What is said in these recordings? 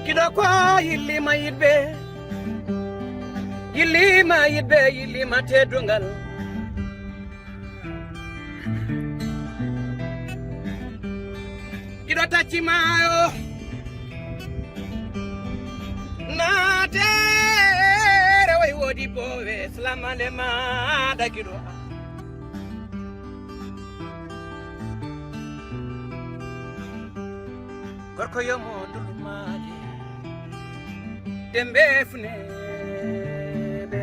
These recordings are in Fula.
kidoko yillima yidbe yillima teddungal kido taccimayo natere way wodi bowe slamale ma dakido gorko yomo ndulumaje dembe funebe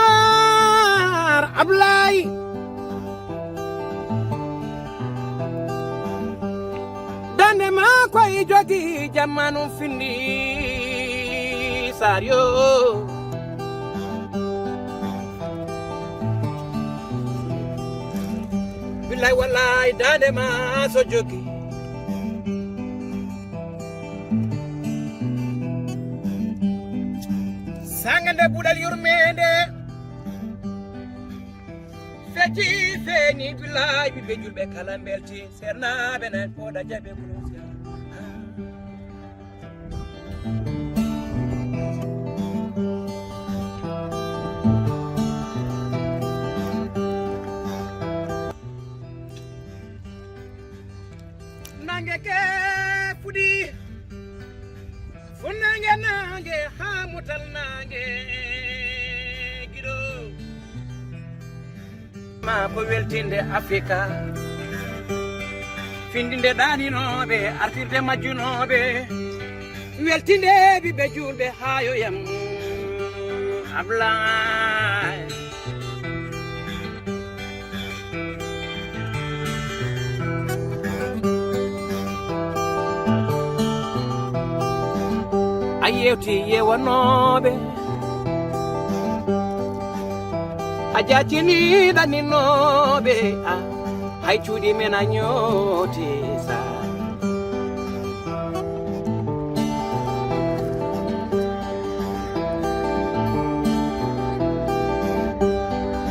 saar abdoulaye dande ma koy jogi jamanu findi saar yo billahi wallahi dande ma so jogi sangande budal yurmende feti feni billahi bi julbe kala belti serna benen poda jabe kulosia nangeke fudi funange nange hamutal nange gido ma ko weltinde afrika findinde daninoɓe artirde majjunoɓe weltinde ɓiɓe julɓe hayo yam ablaye a yewti yewanoɓe a jacini ɗaninoɓe hay cuuɗi men a ñooti sa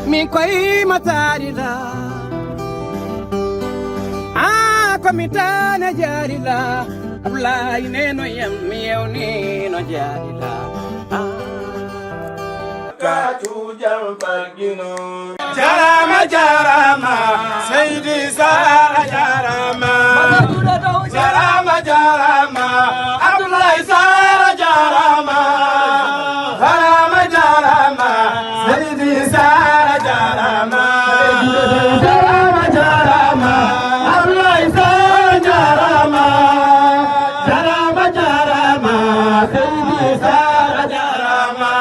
min koye matarila komi tane jarila ablaye neno yam mi yewnino jarila Kachujal bagino jarama jarama Seydi Sara jarama jarama jarama Abdoulaye Sara jarama jarama jarama Seydi Sara jarama jarama jarama Abdoulaye Sara jarama jarama jarama Seydi Sara jarama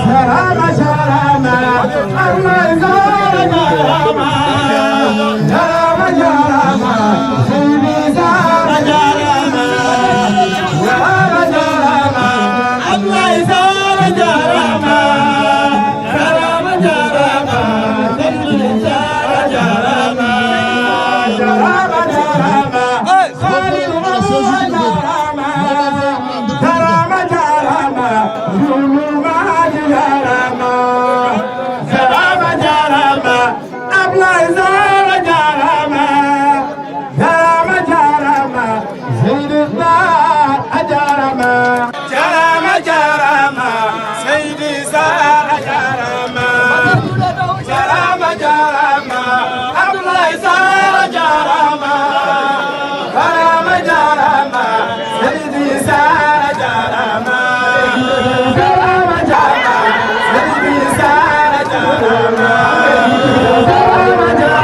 Jarama jarama Abdoulaye Sara jarama jarama jarama Seydi Sara jarama jarama jarama Abdoulaye Sara jarama jarama jarama Seydi Sara jarama jarama jarama Khalil Musa jarama jarama jarama jarama jarama jarama Abdoulaye Sara jarama jarama jarama Seydi Sara jarama jarama jarama Seydi Sara jarama jarama jarama Abdoulaye Sara jarama jarama jarama Seydi Sara jarama jarama jarama Seydi Sara jarama jarama jarama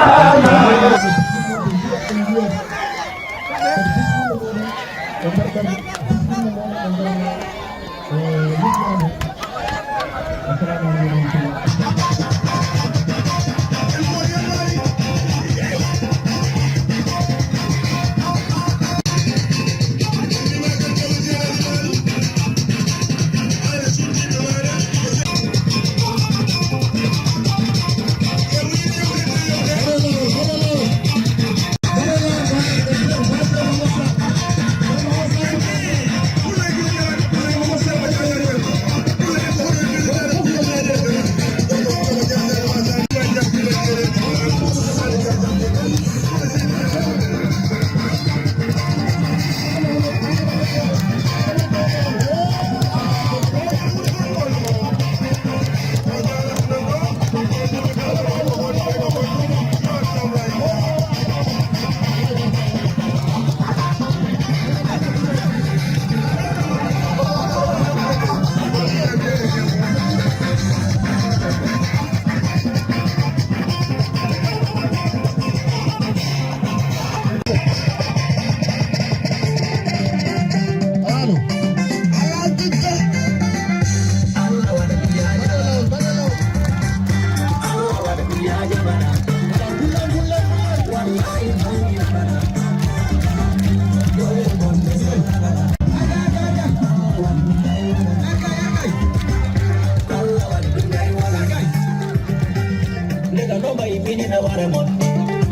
nega no mai bini na waramon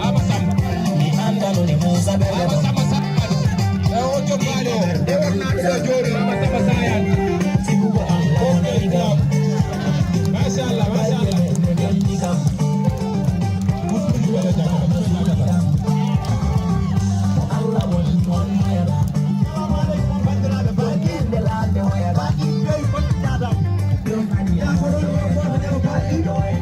aba samba ni anda no ni musa be aba samba samba e ojo pale de warna do jori aba samba sayan sibu ko Allah ni gam masha Allah mutu wala jama Allah woni mon mayara bandira be bagi de la de waya bagi yoy ko tada ya ko do bagi yoy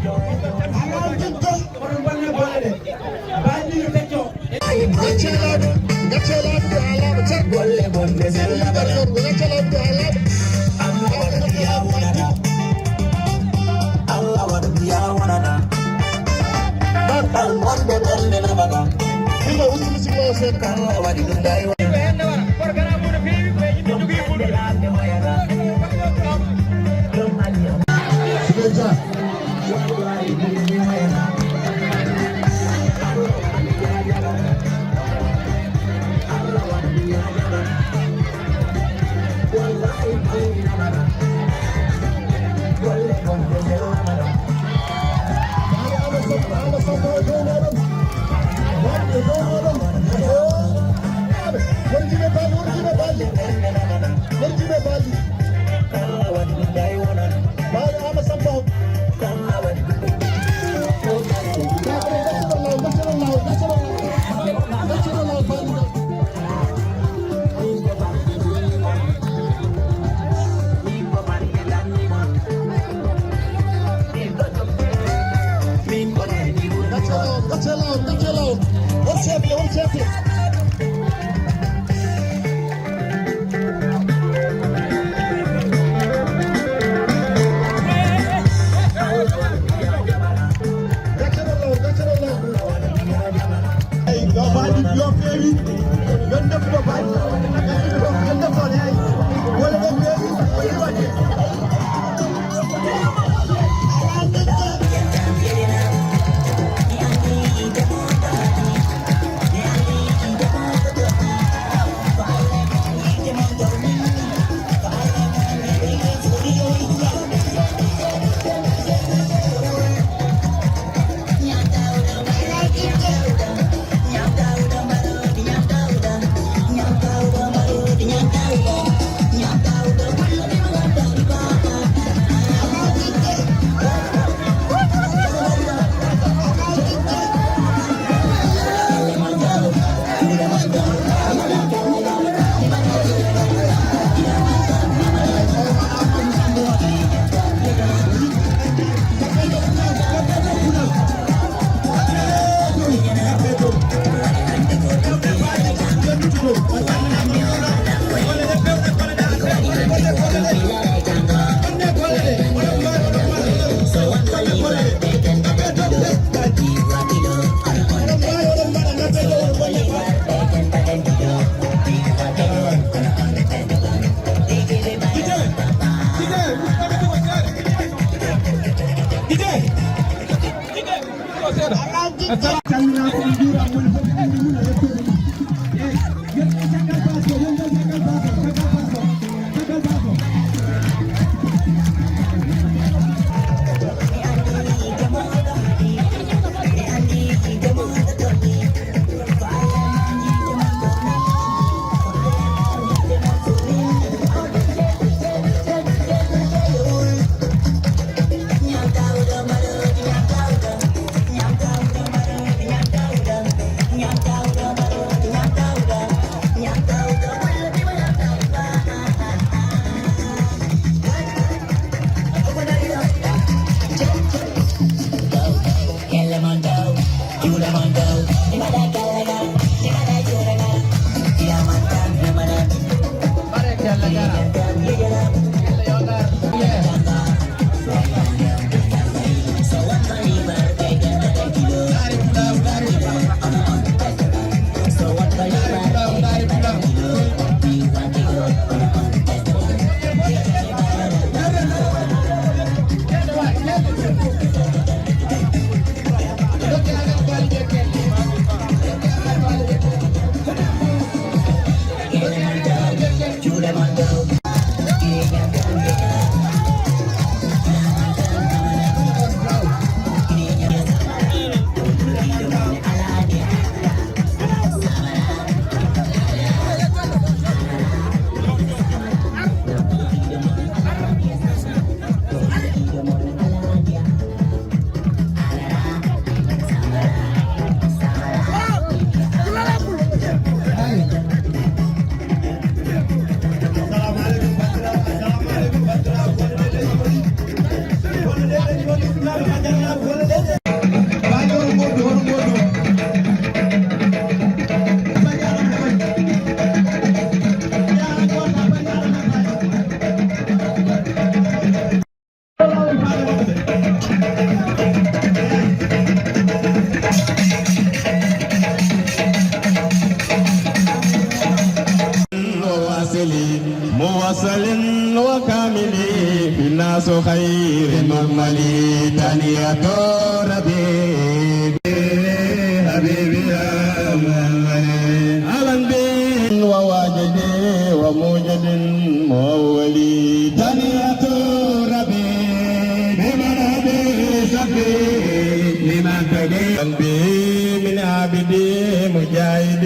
من عابدي مجاهد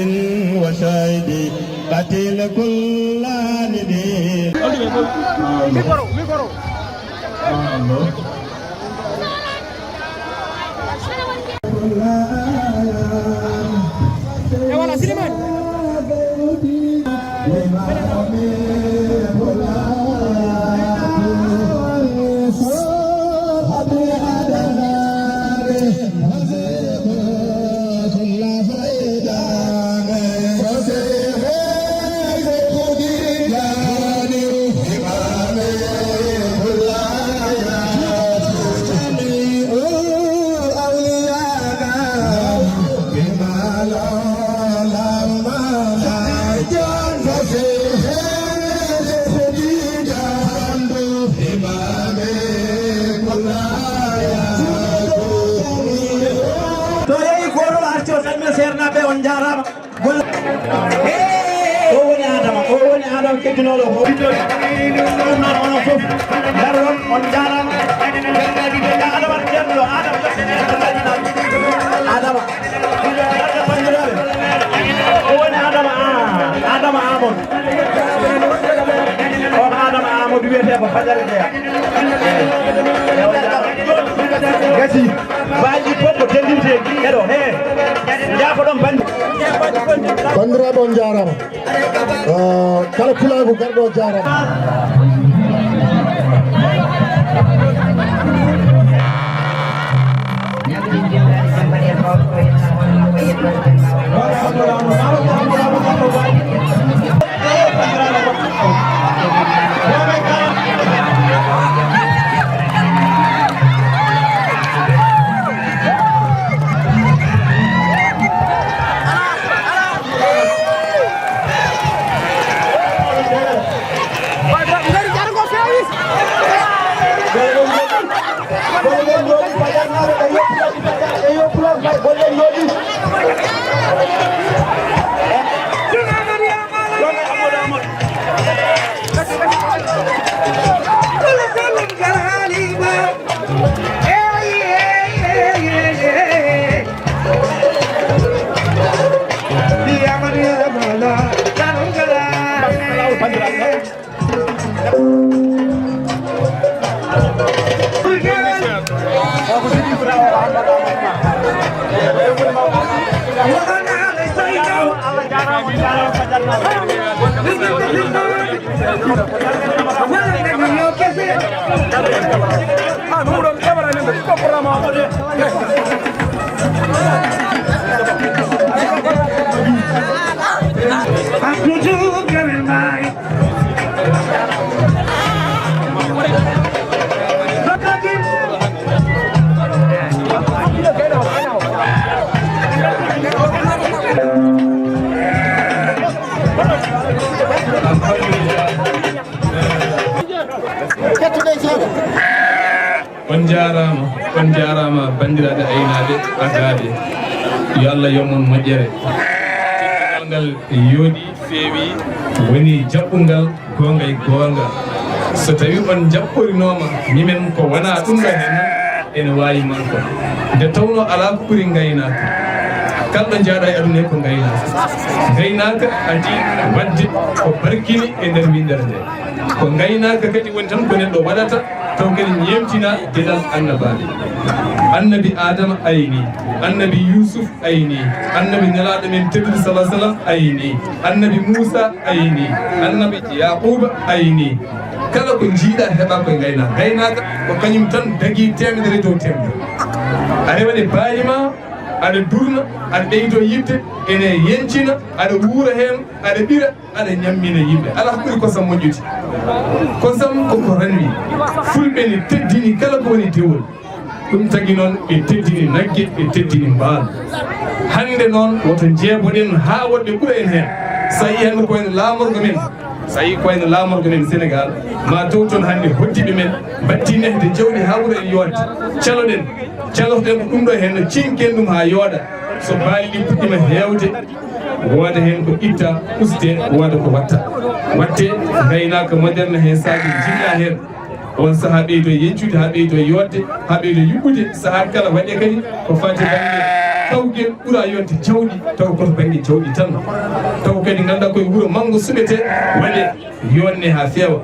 وشاهد قتيل كل ندي kettinoɗo ko ɗum noon onon fof darwon on jarama jernadi ɓe adama ceerno adama bandiraɓe o woni adama amadou on adama amadou wiyete ko fajare jeeya gasi baji foof ko tendinte eɗo he jaafo ɗon bandi bandiraɓe on jarama kala pulago garɗo jarama on jarama bandiraɓe aynaɓe agaɓe yo Allah yommon moƴƴere ngal yooɗi feewi woni jaɓɓungal gonga e gonga so tawi on jaɓɓorinoma mimen ko wona ɗum ɗo hen ene wawi manko nde tawno ala ko ɓuuri gaynaka kalɗo jaaɗa e aduna ko gaynaka adi wadde ko barkini e nder windere nde ko gaynaka kadi woni tan ko neɗɗo waɗata taw kadi ñemtina gueɗal annabaɓe annabi adama ayni annabi yusuf ayni annabi nelaɗo men teɓiɗo salah sallam ayni annabi moussa ayni annabi yaquba ayni kala ko jiiɗa heeɓa koye gaynaka ko kañum tan dagui temedere dow temedere a rewaɗe bayima aɗa durna aɗa ɓeydo yimɓe ene yencina aɗa wuura hen aɗa ɓira aɗa ñammina yimɓe ala ko ɓuuri kosam moƴƴude kosam koko ranwi fulɓe ne teddini kala ko woni dewol ɗum tagui noon ɓe teddini naggue ɓe teddini mbaalo hande noon woto jeeboɗen ha woɗɓe ɓuura en hen sa yi hande ko wayno laamorgo men so yi koyno laamorgo men Sénégal ma taw toon hannde hoddiɓe men batti nehde jawɗi ha ɓuura en yodde caloɗen calotoɗen ko ɗum ɗo henno cinken ɗum ha yooɗa so baali ɗi puɗɗima heewde wooda hen ko itta uste wooda ko watte gaynaka moderne hen saabi jilla hen on saaha ɓeydo yejjude ha ɓeydo yodde ha ɓeydo yuɓɓude saaha kala waɗe kadi ko fati banggue tawgel ɓuura yonde jawɗi taw koto banggue jawɗi tan taw kadi ganduɗa koye wuuro manggo suɓete waɗe yonne ha feewa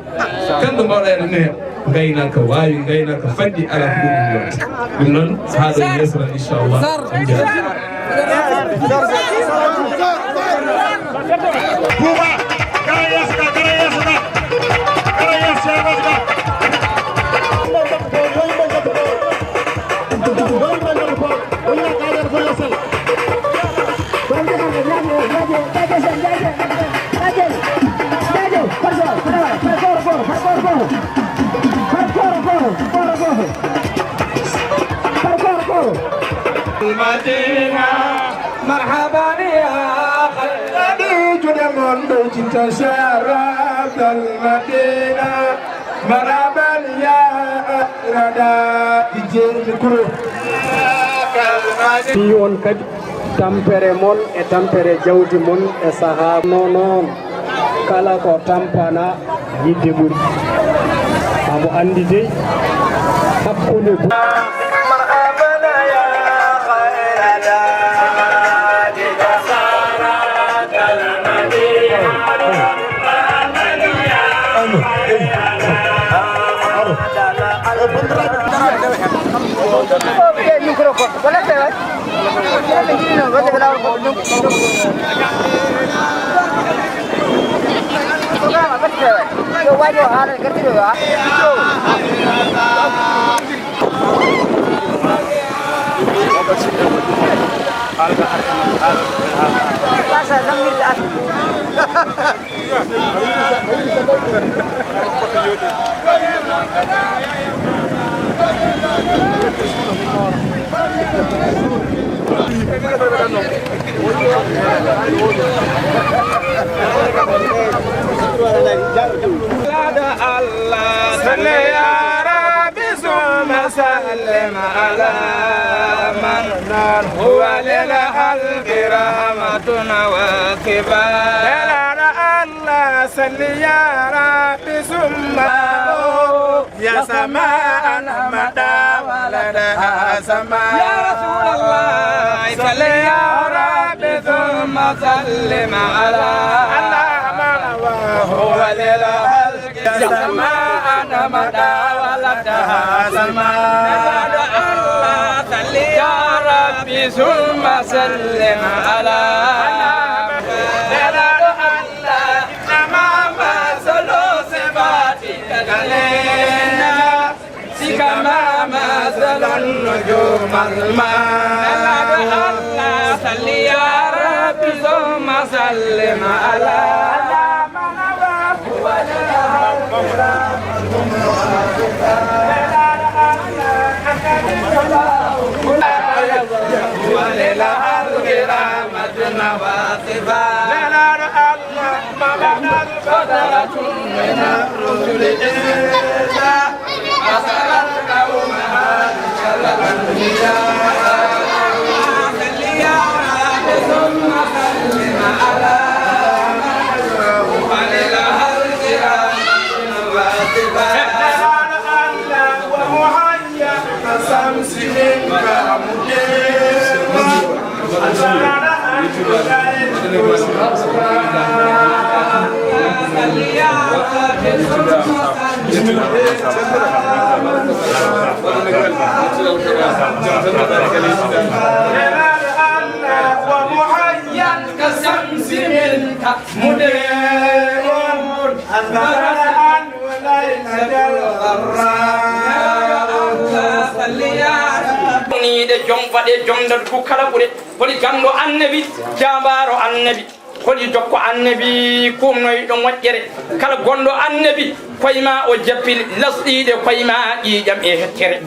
kanɗo mbawɗa e ɗum hen gaynaka wawi gaynaka fadɗi ala ko ɗum yonde ɗum noon ha ɗo yeesoran inchallah Buba, مرحبا يا خلدي جدمون بيت شرف المدينة مرحبا يا ردا يجيكو on kadi tampere mon e tampere jawdi mon e saha noon kala ko tampana yidde ɓuri amo andi dey hakkunde سلم على من هو للخلق رحمة وكفاية الله صل يا رب ثم يا سماء مدى ولدها سماء يا رسول الله صل يا رب ثم سلم على من هو للخلق يا سماء مدى ولدها سماء صل يا ربي ثم سلم على كما مثل النجوم الماء صل يا ربي ثم سلم على من هو وللأرض رحمتنا وصفا فترة من الرسل إلا أسأل قومها شر الأنبياء ثم سلم على وللأرض رحمتنا وصفا ومهيأ كشمس منك ومحيا كالشمس منك مدير أنبرا وليلة الغراء صل يا ربي de jom faɗe jomdal ku kala ɓure holi ganndo annabi jambaro annabi holi jokko annabi kumnoyɗo moƴƴere kala gonɗo annabi koyma o jappil lasɗiɗe koyma ƴiƴam e hettere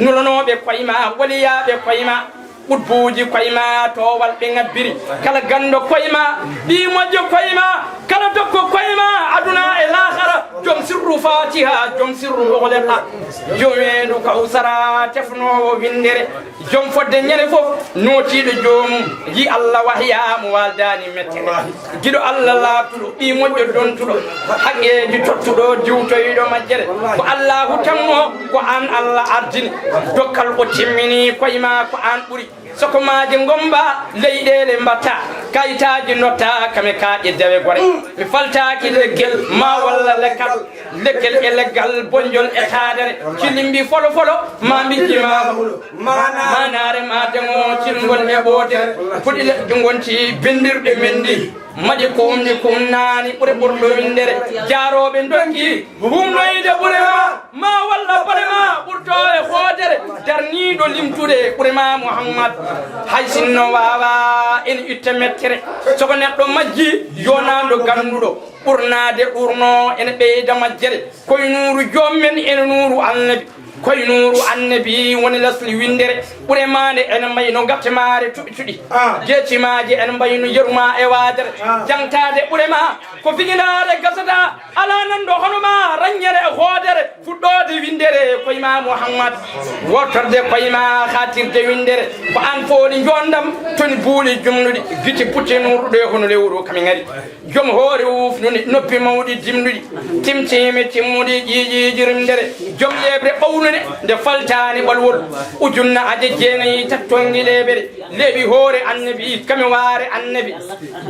nolonoɓe koyma waliyaɓe koyma udbuji koyma to wal be ngabbiri kala gando koyma bi mojo koyma kala dokko koyma aduna e l'akhara jom sirru fatiha jom sirru ughliqa jomedu kawsara tefno windere jom fodde nyere fof notido jom yi Allah wahya mo waldani mettere gido Allah laatudo bi mojo dontudo haqqeji tottudo diwtoyido majjere ko Allah tammo ko an Allah ardini dokkal ko timmini koyma ko an buri soko maaje ngomba leydele mbatta kayitaji notta kame kaaje dewe gore mi faltaaki leggel ma walla lekkal leggel e leggal bonjol e taadere cilimbi folo folo ma mijjima manare ma demo cilngol e boodere fudi leɗɗe gonti bendirɗe mendi maƴe ko umde kum naani ɓure ɓurɗo windere jaaroɓe donki humnoyde ɓurema ma walla ɓurema ɓurto e hoodere darniɗo limtude ɓurema Mouhammad hay sinno wawa en itta mettere soko neɗɗo majji yonando ganduɗo ɓurnade ɓurno ene ɓeyda majjere koye nuuru jommen ene nuuru annabi koye nuuru annabi woni lasli windere ɓuremade ene mbayno gattemare tuɓi tuɗi jeecimaji ene mbayno yeruma e wadere jangtade ɓurema ko figinade gasata ala nanɗo honoma raññere e hoodere fuɗɗode windere koyema Mouhammad wottorde koyema hatirde windere ko an fooni jondam toni buuli jumnuɗi giti putte nuruɗo hono lewru kami ngari joom hoore ufnuni noppi mawɗi dimnuɗi timtimi timmuɗi ƴiƴiji rimdere joom yeɓre ɓawnude nde faltani ɓalwol ujunna aje jeenayi tattongi leɓere leeɓi hoore annabi kami waare annabi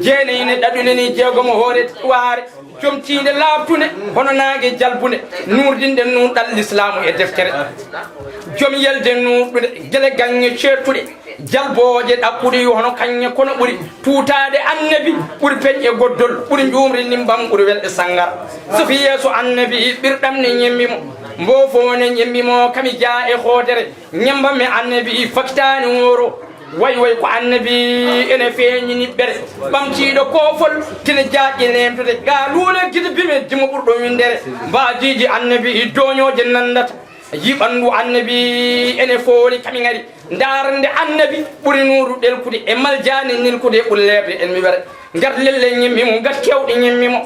jeenayi ne ɗaɗuneni jeegomo hoore waare joom tiinde laabtune hono naage jalbune nurdinde nurɗal l'islamu e deftere joom yelde nurɗude gele gange ceertuɗe jalboje ɗakkuɗi hono kañe kono ɓuri tuutade annabi ɓuri peƴƴe goddol ɓuri jumri nimbam ɓuri welɗe sangar sofi yeeso annabi ɓirɗam ne ñemmimo mbofone ñemmimo kami jaa e hoodere ñembame annabi fakitani woro way ko annabi ene feeñini ɓere ɓamtiɗo koofol kine jaaƴe nemtude ga luule gide bime dimo ɓurɗo windere mbajiji annabi doñoje nandata yiɓandu annabi ene fooli kami ngari darande annabi ɓuri nuuru ɗelkude e maljani nilkude ɓullerde en mi were ngat lelle ñemmimo ngat kewɗe ñemmimo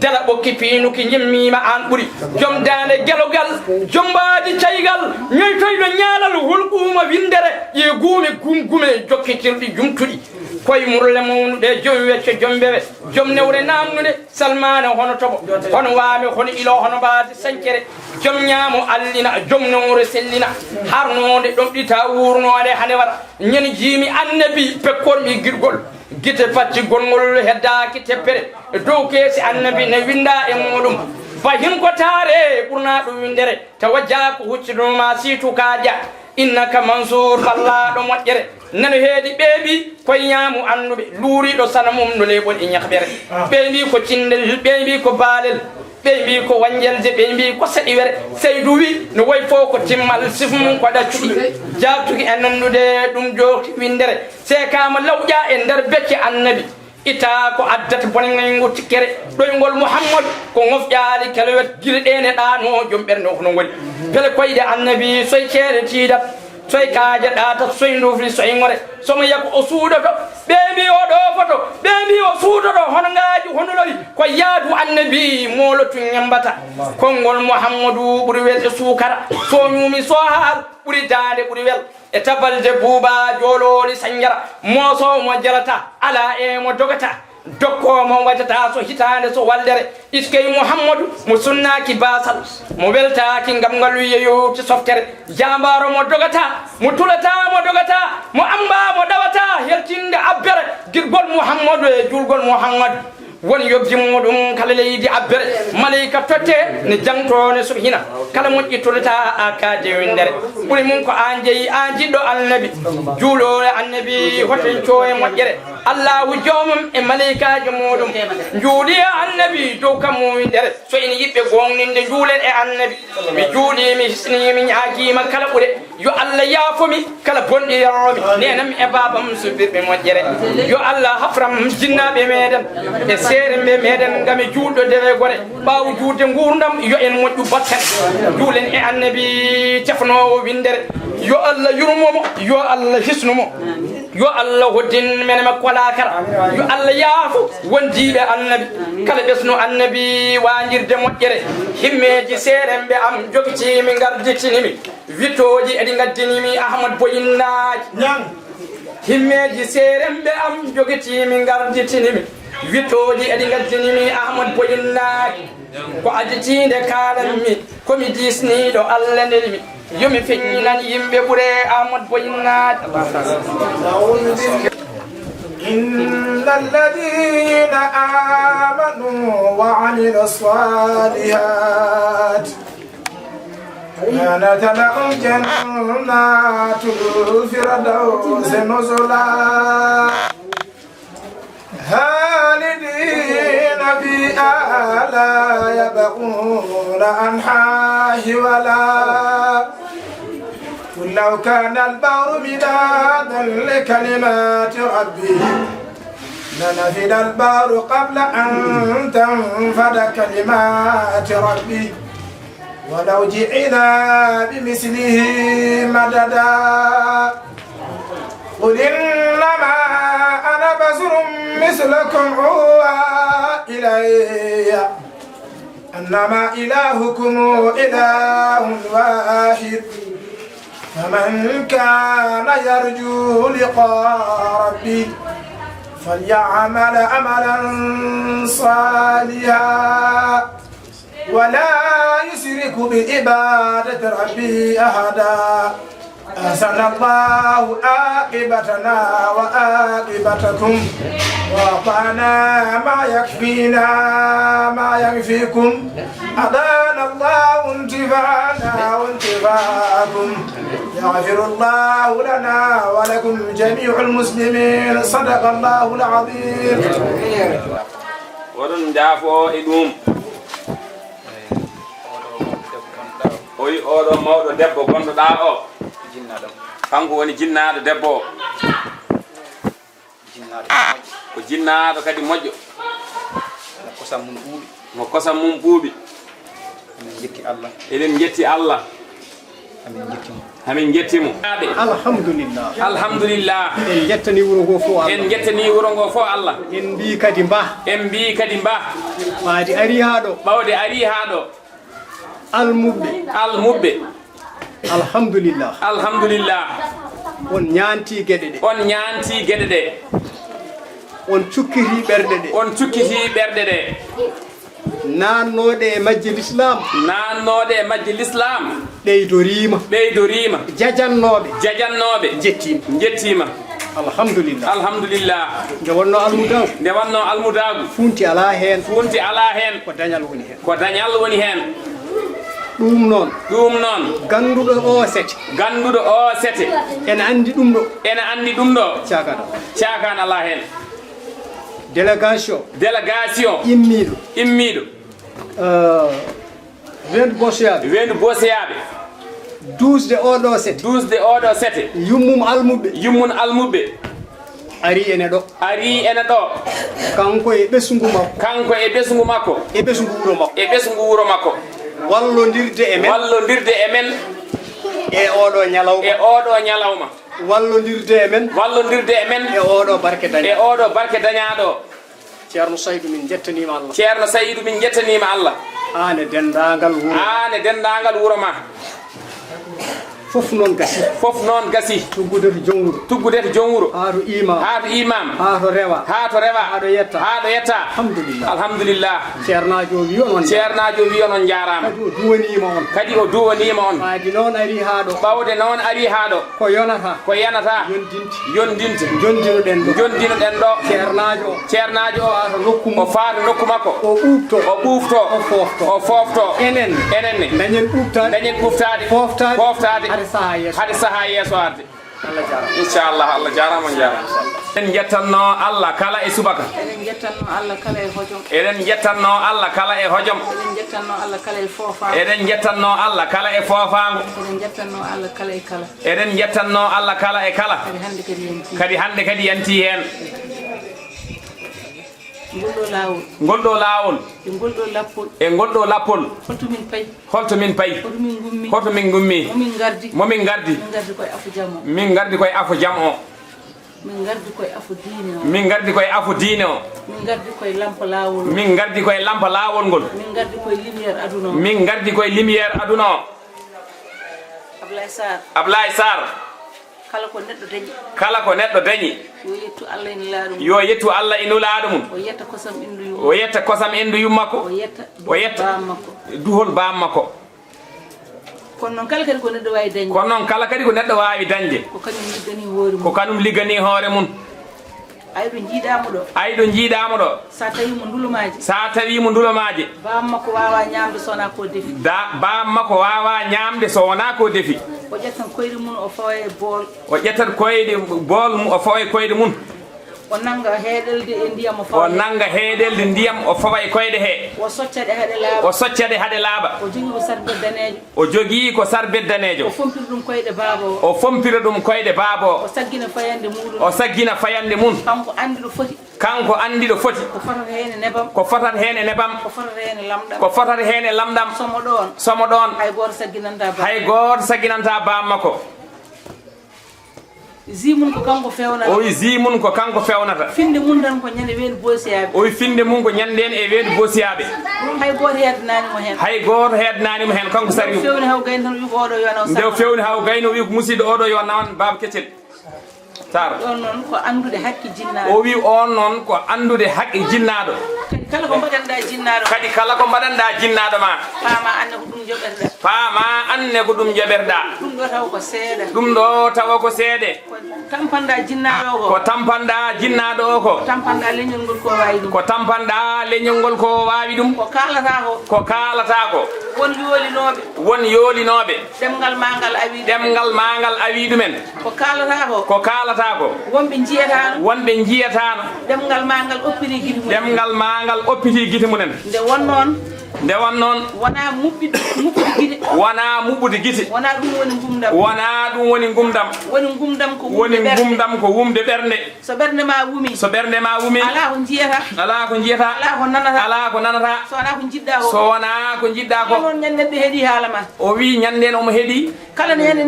dala ɓokki piinuki ñemmima an ɓuri joom dande gelogal jombaadi caygal ñoytoyɗo ñaalal hulɓuma windere ye guume gumgume jokkitirɗi jumtuɗi koye murle mawnuɗe joom wecce joom mbewe joom newre namnude salmane hono toɓo hono waame hono ilo hono mbaade sañcere joom ñaamo allina joom newre sellina harnode ɗom ɗita wurnode hane waɗa ñen jiimi annabi pekkormi girgol gite pacci gongol heddaki teppere dow keesi annabi ne winda e muɗum fayin ko taare ɓurna ɗum windere tawa jako huccidoma siitu kaja innaka mansour ballaɗo moƴƴere nano heedi ɓeeɓi koye ñaamu anduɓe luuriɗo sana mum no leɓol e ñahɓere ɓe mbi ko cindel ɓe mbi ko baalel ɓe mbi ko wanjelde ɓe mbi ko saɗi were seydou wi no woy fo ko timmal sif mum ko ɗaccuɗi jabtuki e nandude ɗum jokti windere sekama lawƴa e nder becce annabi ita ko addata bonengo tikkere ɗoygol Mouhammad ko ngofƴaali kelewet guila ɗene ɗano joom ɓernde kono woni bele koyɗe annabi soye ceere tiidat soye kaaje ɗata soye ndufri soye ngore somo yako o suudoto ɓe mbi o ɗo foto ɓe mbi o suudoto hono ngaaji hono loyi ko yaadu annabi molotu ñambata konngol Mouhammadou ɓuri welde suukara so ñuumi so haal ɓuri daande ɓuri wel e tabalde buuba joololi sanjara moosowo mo jarata ala e mo dogata dokko mo waɗata so hitande so waldere iskey Mouhammadou mo sunnaki basal mo weltaki ngam ngal yeyowti softere jambaro mo dogata mo tulata mo dogata mo amba mo ɗawata heltinde abbere girgol Mouhammadou e julgol Mouhammadou woni yobji muɗum kala leydi abbere malayika totte ne jangtone so hina kala moƴƴi tolata a kaade windere ɓuri mum ko an jeeyi an jiɗɗo annabi juulore annabi hoten co e moƴƴere allahu jomum e malayikaji muɗum juuɗi e annabi dow kammo windere so ene yiɓɓe gongninde juulen e annabi mi juuɗi mi hisni mi ñaagima kala ɓuure yo allah yaafomi kala bonɗi yerromi nenami e babam so birɓe moƴƴere yo allah hafram jinnaɓe meɗen e seere mbe meɗen ngam e juulɗo dewe gore ɓaawo juulde gurdam yo en moƴƴu batten juulen e annabi tefnowo windere yo Allah yurmomo yo Allah hisnumo yo Allah hoddin men ma kola kara yo Allah yaafu wondiɓe annabi kala ɓesno annabi wajirde moƴƴere himmeji seeremɓe am jogitimi garditinimi wittoji eɗi gaddinimi ahmad boyinnaji himmeji seeremɓe am jogitimi garditinimi wittoji eɗi gaddinimi ahmad boyinnaji ko additinde kalanmi komi disniɗo Allah nelmi yomi feññinan yimɓe ɓuure ahmad boyinnaji إن الذين آمنوا وعملوا الصالحات كانت لهم جنات الفردوس نزلا خالدين فيها لا يبغون عنها ولا قل لو كان البحر مدادا لكلمات ربي لنفد البحر قبل أن تنفد كلمات ربي ولو جئنا بمثله مددا قل إنما أنا بشر مثلكم أوحى إلي أنما إلهكم إله واحد فمن كان يرجو لقاء ربي فليعمل عملا صالحا ولا يشرك بعبادة ربي أحدا أحسن الله عاقبتنا وعاقبتكم وأعطانا ما يكفينا ما يكفيكم أدانا الله انتفاعنا وانتفاعكم يغفر الله لنا ولكم جميع المسلمين صدق الله العظيم ورن جافو إدوم oyi oɗo mawɗo debbo gonɗoɗa o kanko woni jinnaɗo debbo o ko jinnaɗo kadi moƴƴo mo kosam mum ɓuuɓi eɗen jetti Allah amin jettimo alhamdulillah alhamdulillah en jettani wuro ngo fof Allah en jettani wuro ngo fof Allah en mbi kadi mba ɓawde ari ha ɗo almubɓe alhamdulillah on ñanti gueɗe ɗe on cukkiti ɓerɗe ɗe nannoɗe e majje l'islam ɓeydorima jajannoɓe jettima alhamdulillah nde wonno almudagu funti ala hen ko dañal woni hen ɗum noon ganduɗo o sete ene andi ɗum ɗo cakana ala hen délégation immiɗo wendu bosoyaɓe dusde oɗo sete yummum almuɓe ari ene ɗo kanko e ɓesgu makko e ɓesgu wuro makko wallodirde e men e oɗo ñalawma wallodirde e men e oɗo barke dañaɗo ceerno saydou min jettanima Allah ane dendagal wuro ma fof noon gasi tuggudete jom wuro hato imam hato rewa hato yetta alhamdulillah ceernajo wi on jarama kadi o duwanima on ɓawde noon ari ha ɗo ko yanata yondinte jondinoɗen ɗo ceernajo o faado nokku makko o ɓufto o fofto enen dañen ɓuftade foftade hade saha yeeso arde inchallah Allah jarama en jettanno Allah kala e subaka eɗen jettanno Allah kala e hojom eɗen jettanno Allah kala e foofango eɗen jettanno Allah kala e kala kadi hande kadi yanti hen ngolɗo laawol e ngolɗo lappol holto min payi hoto min gummi momin gardi min gardi koye afu jam o min gardi koye afu diine o min gardi koye lampa laawol ngol min gardi koye lumiére aduna o ablaye sar kala ko neɗɗo dañi yo yettu Allah ina laaɗo mum o yetta kosam endu yummakko o yetta duhol bam makko kono noon kala kadi ko neɗɗo wawi dañde ko kañum liggani hoore mum ayɗo jiiɗamo ɗo sa tawi mo ndulomaji bam makko wawa ñamde so wona ko defi o ƴettat koyɗe mum o fawa e bool o fawa e koyɗe mum o nanga heeɗelde e ndiyam o fawa e koyɗe he o soccade haɗe laaɓa o jogii ko sarbet danejo o fompira ɗum koyɗe baaba o saggina fayande mum kanko andi ɗo foti ko fotat hen e nebam ko fotat hen e lamɗam somo ɗon hay goto sagginanta bam makko zimun ko kanko fewnata o zimun ko kanko fewnata finde mun tan ko nyande weedu bosiyabe o finde mun ko nyanden e weedu bosiyabe hay goto hednani mo hen kanko sari fewni haw gayno tan wi ko odo yona nde fewni haw gayno wi ko musido odo yo nawan baba keccel sar on non ko andude hakki jinnaado o wi on non ko andude hakki jinnaado kala ko mbaɗanɗa jinnaado kadi kala ko mbaɗanɗa jinnaado ma faama anne ko ɗum jaɓerɗa ɗum ɗo tawa ko seede ko tampanɗa jinnaɗo o ko tampanɗa leñol ngol ko wawi ɗum ko kalata ko won yoolinoɓe ɗemgal ma ngal awi ɗumen ko kalata ko wonɓe jiyatano ɗemgal ma ngal oppiti guite mumen nde won noon wona mubbude guite wona ɗum woni gumdam woni gumdam ko wumde ɓernde so ɓernde ma wumi ala ko jiyata ala ko nanata so wona ko jiɗɗa ko o wi ñanden omo heeɗi kala ñande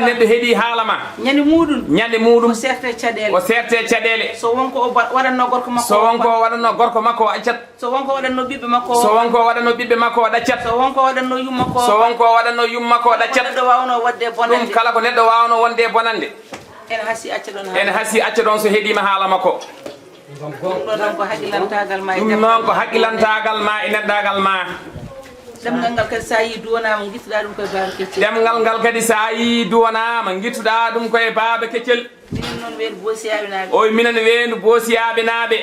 neɗɗo heeɗi haala ma ñande muɗum o serte caɗele so wonko o waɗanno gorko makko o accat so wonko waɗanno ɓiɓɓe makko o ɗaccat so wonko waɗanno yum makko o ɗaccat ɗum kala ko neɗɗo wawno wonde bonande en hasi acca ɗon so heeɗima haala makko ɗum noon ko haqqilantagal ma e neɗɗagal ma ɗemgal ngal kadi sa yi duwanama guittuɗa ɗum koye baba keccel ɗemgal ngal kadi sa yi duwanama guittuɗa ɗum koye baba keccel minen weendu boosiyaɓe naaɓe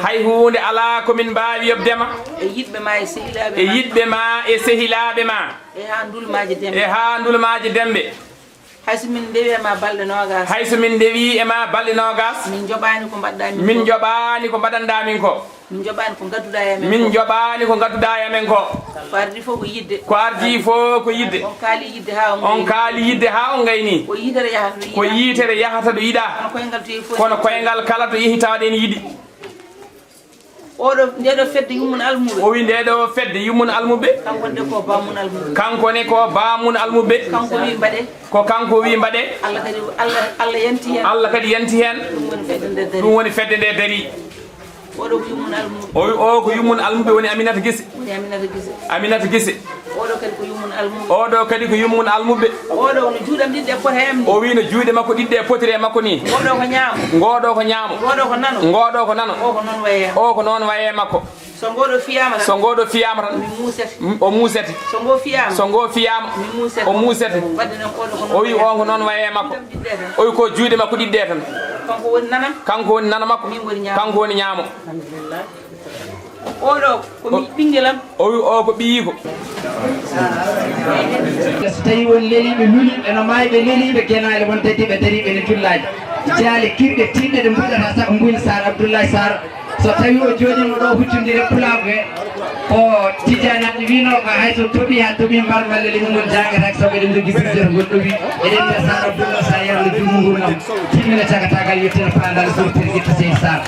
hay hunde ala ko min mbawi yobdema e yiɗɓe ma e sehilaɓe ma e ha ndulmaji demɓe hayso min ndewi ema balɗe nogas min joɓani ko mbaɗanɗamin ko min joɓani ko gadduɗa yamen ko ko ardi fof ko yidde on kaali yidde ha on gayni ko yitere yahata ɗo yiɗa kono koyngal kala to yehi tawaɗen yiɗi ndeɗo fedde yummun almuɓe o wi ndeɗo fedde yummun almuɓe kankone ko bamun almuɓe ko kanko wi mbaɗe Allah kadi yanti hen ɗum woni fedde nde dari o wi o ko yummun almuɓe woni Aminata Guisse oɗo kadi ko yummun almuɓe o wi no juuɗe makko ɗiɗɗe potire makko ni ngoɗo ko ñaamo ngoɗo ko nano o ko noon waye makko so ngoɗo fiyama tan o muusete so ngo fiyama o muusete o wi on ko noon waye makko o wi ko juuɗe makko ɗiɗɗe tan kanko woni nana makko kanko woni ñaamo oɗo ko ɓinguelam o wi o ko ɓiyiko so tawi won leliɓe luliɓe no maayi ɓe leliɓe guenaɗe won teddi ɓe dariɓe ne jullaji jaale kirɗe tinɗe ɗe mbuɗata saabu nguyni sar abdoulaye sar so tawi o joɗima ɗo huccodire pulaɓe o tijanaɓe winoka hayso tooɓi ha tooɓi mbarmalle le mumol janggatake saabu eɗen jogui budget goɗɗo wi eɗen mbiya sar abdoullah sa yarde jumugol ngam timmina cagatagal yettino pandal sortir guitta sey sar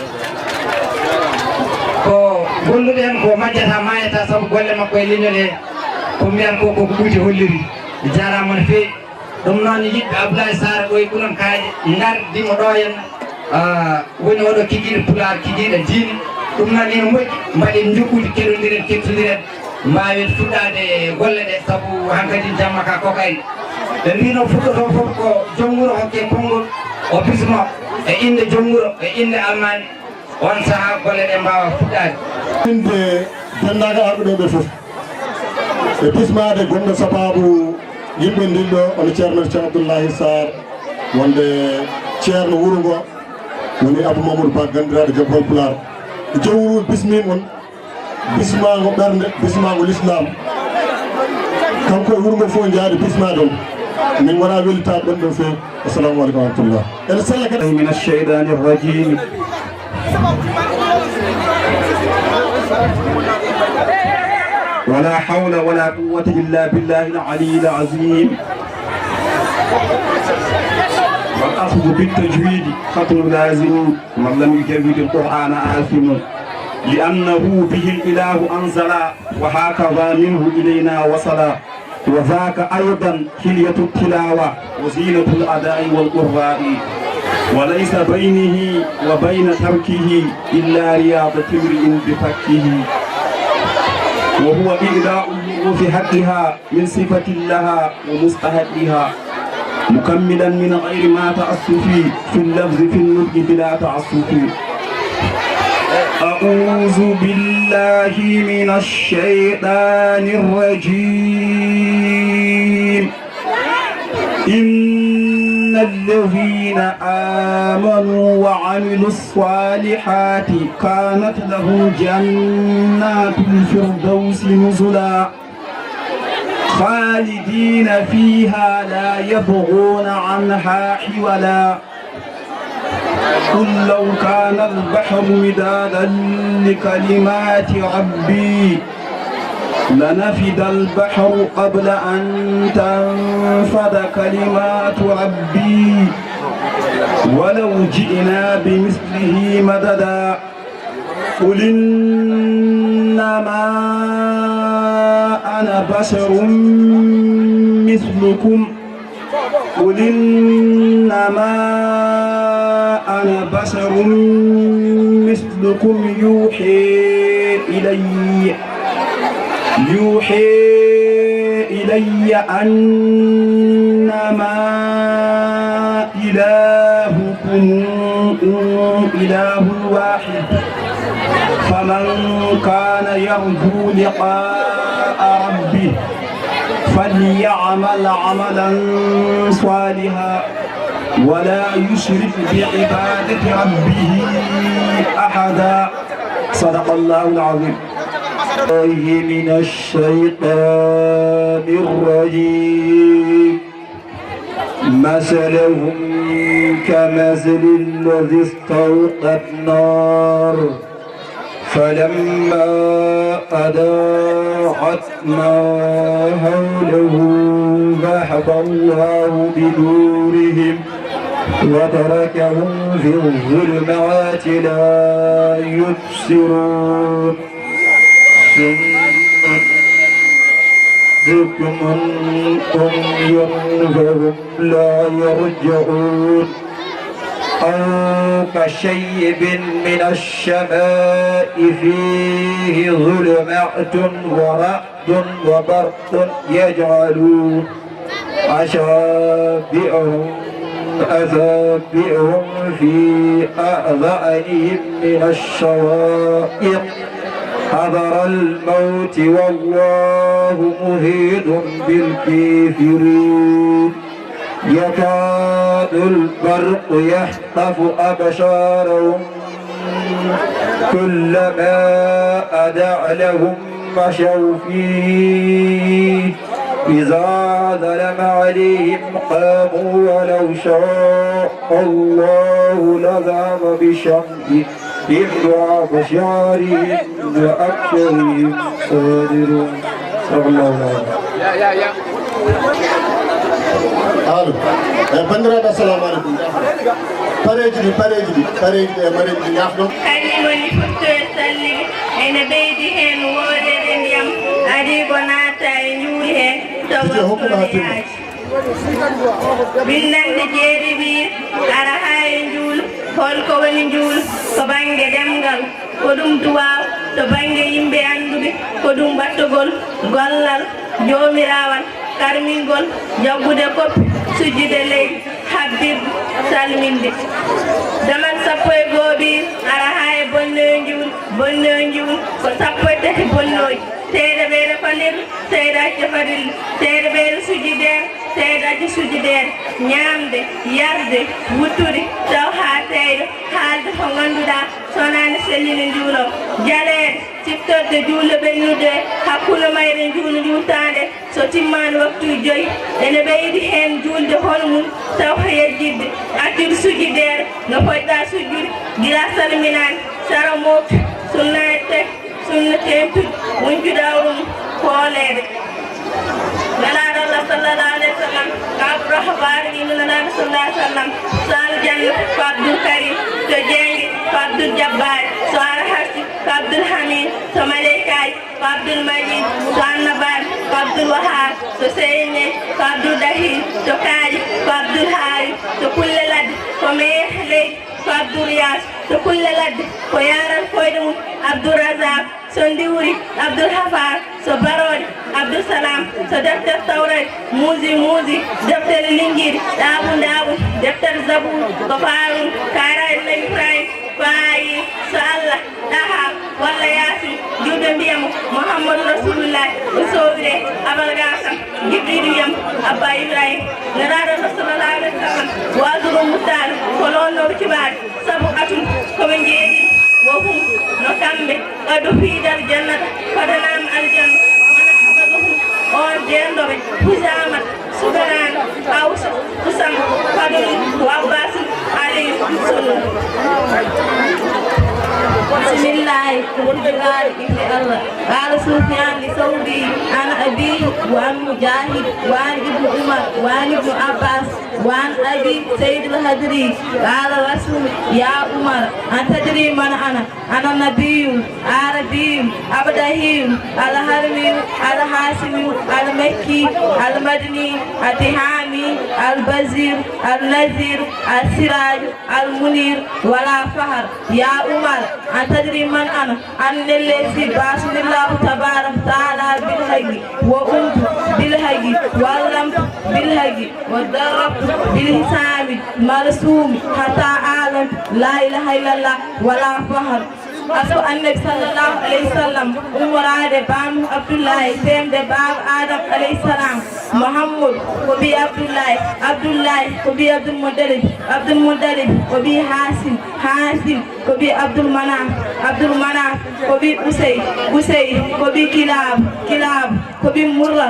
majjata mayata sabu golle makko e leñol ko mbiyan ko ko ɓuuti holliri jarama no feewi ɗum noon yiɗɓe abdoulaye sara ɗo e ɓuuron kaaje gardimo ɗo henna woni oɗo kijiɗo pulaar kijiɗo diine ɗum noon ina moƴƴi mbaɗen jokkude keɗodiren kettodiren mbawen fuɗɗade golle ɗe sabu hankkadi jamma ka kokayne ɓe mbino fuɗɗoto fof ko joom wuuro hokke konngol o bismo e inde joom wuuro e inde almani on saaha golle ɗe mbawa fuɗɗade inde dendagal arɓe ɓe fof e bismade gonɗo sababu yimɓe ndilɗo ono ceerno ceerno abdoulaye sar wonde ceerno wuuro ngo woni abou mamadou ba gandiraɗo jabbol pulaar joom wuuro bismima on bismago ɓernde bismago l'islam kanko e wuuro ngo fof jaade bismade on min wona welitaɓe ɓen ɗon feewi assalamu aleykum wa rahmatullah ene sella kadi min alcheytani irrajim ولا حول ولا قوة إلا بالله العلي العظيم والأخذ بالتجويد خطر لازم من لم يجود القرآن آثم لأنه به الإله أنزل وهكذا منه إلينا وصل وذاك أيضا كلية التلاوة وزينة الأداء والقراء وليس بينه وبين تركه إلا رياضة امرئ بفكه وهو إعلاء الحروف حقها من صفة لها ومستحقها مكملا من غير ما تعسف في اللفظ في النطق بلا تعسف أعوذ بالله من الشيطان الرجيم إن الذين آمنوا وعملوا الصالحات كانت لهم جنات الفردوس نزلا خالدين فيها لا يبغون عنها حولا قل لو كان البحر مدادا لكلمات ربي لنفد البحر قبل أن تنفد كلمات ربي ولو جئنا بمثله مددا قل إنما أنا بشر مثلكم قل إنما أنا بشر مثلكم يوحي إلي أنما إلهكم إله واحد فمن كان يرجو لقاء ربه فليعمل عملا صالحا ولا يشرك بعبادة ربه أحدا صدق الله العظيم من الشيطان الرجيم مثلهم كمثل الذي استوقد نار فلما أضاءت ما حوله ذهب الله بنورهم وتركهم في الظلمات لا يبصرون ذكم أمي فهم لا يرجعون أو كشيب من الشماء فيه ظلمات ورعد وبرق يجعلون أصابعهم في آذانهم من الصواعق حذر الموت والله محيط بالكافرين يكاد البرق يخطف أبصارهم كلما أضاء لهم مشوا فيه إذا ظلم عليهم قاموا ولو شاء الله لذهب بشمسهم وأبصارهم وأبصارهم قادرون صلى الله عليه وسلم. Allo bandiraɓe assalamu aleykum pareji ɗi e mareji ɗi ñafɗon kañum woni fottoye holli ene ɓeydi hen wodede ndiyam adi ko naata e njuuli he tawayaji bindande jeeri wi ara ha e njuulu holko woni njuulu ko banggue ɗemgal ko ɗum duwaw to banggue yimɓe anduɓe ko ɗum battugol gollal joomirawal karmingol jaggude koppi sujjude leydi habbirde salminde damal sappo e gooɓir ara ha e bonnoye njuul ko sappo e tati bonnoji seeɗa ɓeyɗo falirde seeɗaji farille seeɗa ɓeyɗo sujjidere seeɗaji sujjidere ñamde yarde wuttude taw ha teyɗo haalde ko ganduɗa sonani sellini njuulo jaleede siftorde juulo ɓennude hakkude mayre njuulo juutande so timmani waktuji 5 ene ɓeydi hen julde holmum taw ko yejjidde accude sujjidere no poɗɗa sujjude gila salminani sara mofti sunna e tek sunna temtude wonjudawɗum hoolede nelaɗo Allah sallallahu alayhi wa sallam kaɓe rahbare ino nelaɗo sallallahu alayhi wa sallam sal janna ko Abdoul Karim to jengue ko Abdoul Jabbari so ara harsi ko Abdoul Hamid to maleykaji ko Abdoul Majid to annabaɓe ko Abdoul Wahab to seyne ko Abdoul Dahir to kaaji ko Abdoul Hari to kulle ladde ko maire leydi ko Abdoul Yas to kulle ladde ko yaral koyɗe mum Abdoul Razak so ndiwri Abdoul Hafar so barode Abdoul Salam so deftere tawret muusi deftere linguiɗi ɗaɓu deftere zabour ko farum karaɗe nabi Ibrahim faayi so Allah ɗaha walla yasin julɓe mbiyamo Mouhammadou Rasulullah o sowre abal gasam jibrilu wiyam abba Ibrahim neraɗo sallallahu alayhi wa sallam wasuro muttade ko lonnoɓe kibaɗe saabu atum koɓe jeeɗi wo hum no kamɓe ɓaɗo fiidal jannata fadanama aljanna wona haɓaga hum on dendoɓe husamat sugarano awsa usam fadoli wabbasin alayhi sallam bismillahi wonɗiraɗo inde Allah qala Sufyan li sawri ana abi wa an Mujahid wa an ibnu Umar wa an ibnu Abbas wa an abi Sayyid al-Hadri qala rasul ya Umar an tadri man ana nabiyyu arabiyyu abdahiyyu al-harmiyyu al-hasimiyyu al-makki al-madani al-tihami al-bazir al-nazir al-siraj al-munir wala fahar ya Umar an tadri man ana anna allazi basulillahu tabarak taala bil haqi wa umtu bil haqi wa lamtu bil haqi wa darabtu bil hisabi marsumi hatta alam la ilaha illallah wala fahar aso annabi sallallahu alayhi wa sallam umrade bam Abdoulaye femde bab Adam alayhi salam Muhammad ko bi Abdoulaye ko bi Abdoul Muttalib ko bi Hasim ko bi Abdoul Manaf ko bi Usay ko bi Kilab ko bi Murra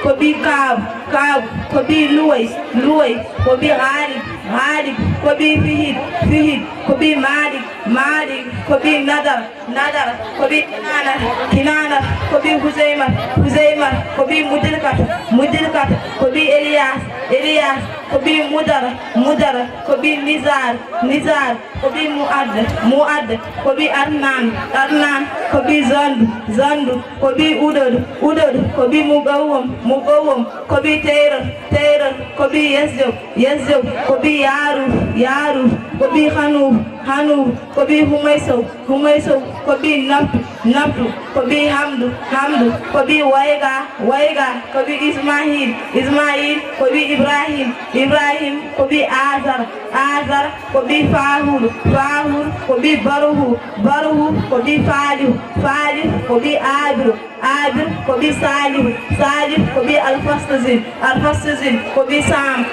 ko bi Kaab ko bi Luway ko bi Ghalib ko bi Fihid ko bi Malik ko bi Nadar ko bi Kinana ko bi Huzayma ko bi Mudilkat ko bi Elias ko bi Mudar ko bi Nizar ko bi Muad ko bi Arnan ko bi Zandu ko bi Udod ko bi Mugawwam ko bi Tayr ko bi Yazub ko bi Yaru ko bi Hanu ko bi Humayso ko bi Nabtu ko bi Hamdu ko bi Wayga ko bi Ismail ko bi Ibrahim ko bi Azar ko bi Fahur ko bi Baruhu ko bi Falih ko bi Abir ko bi Salih ko bi Alfastazin ko bi Sam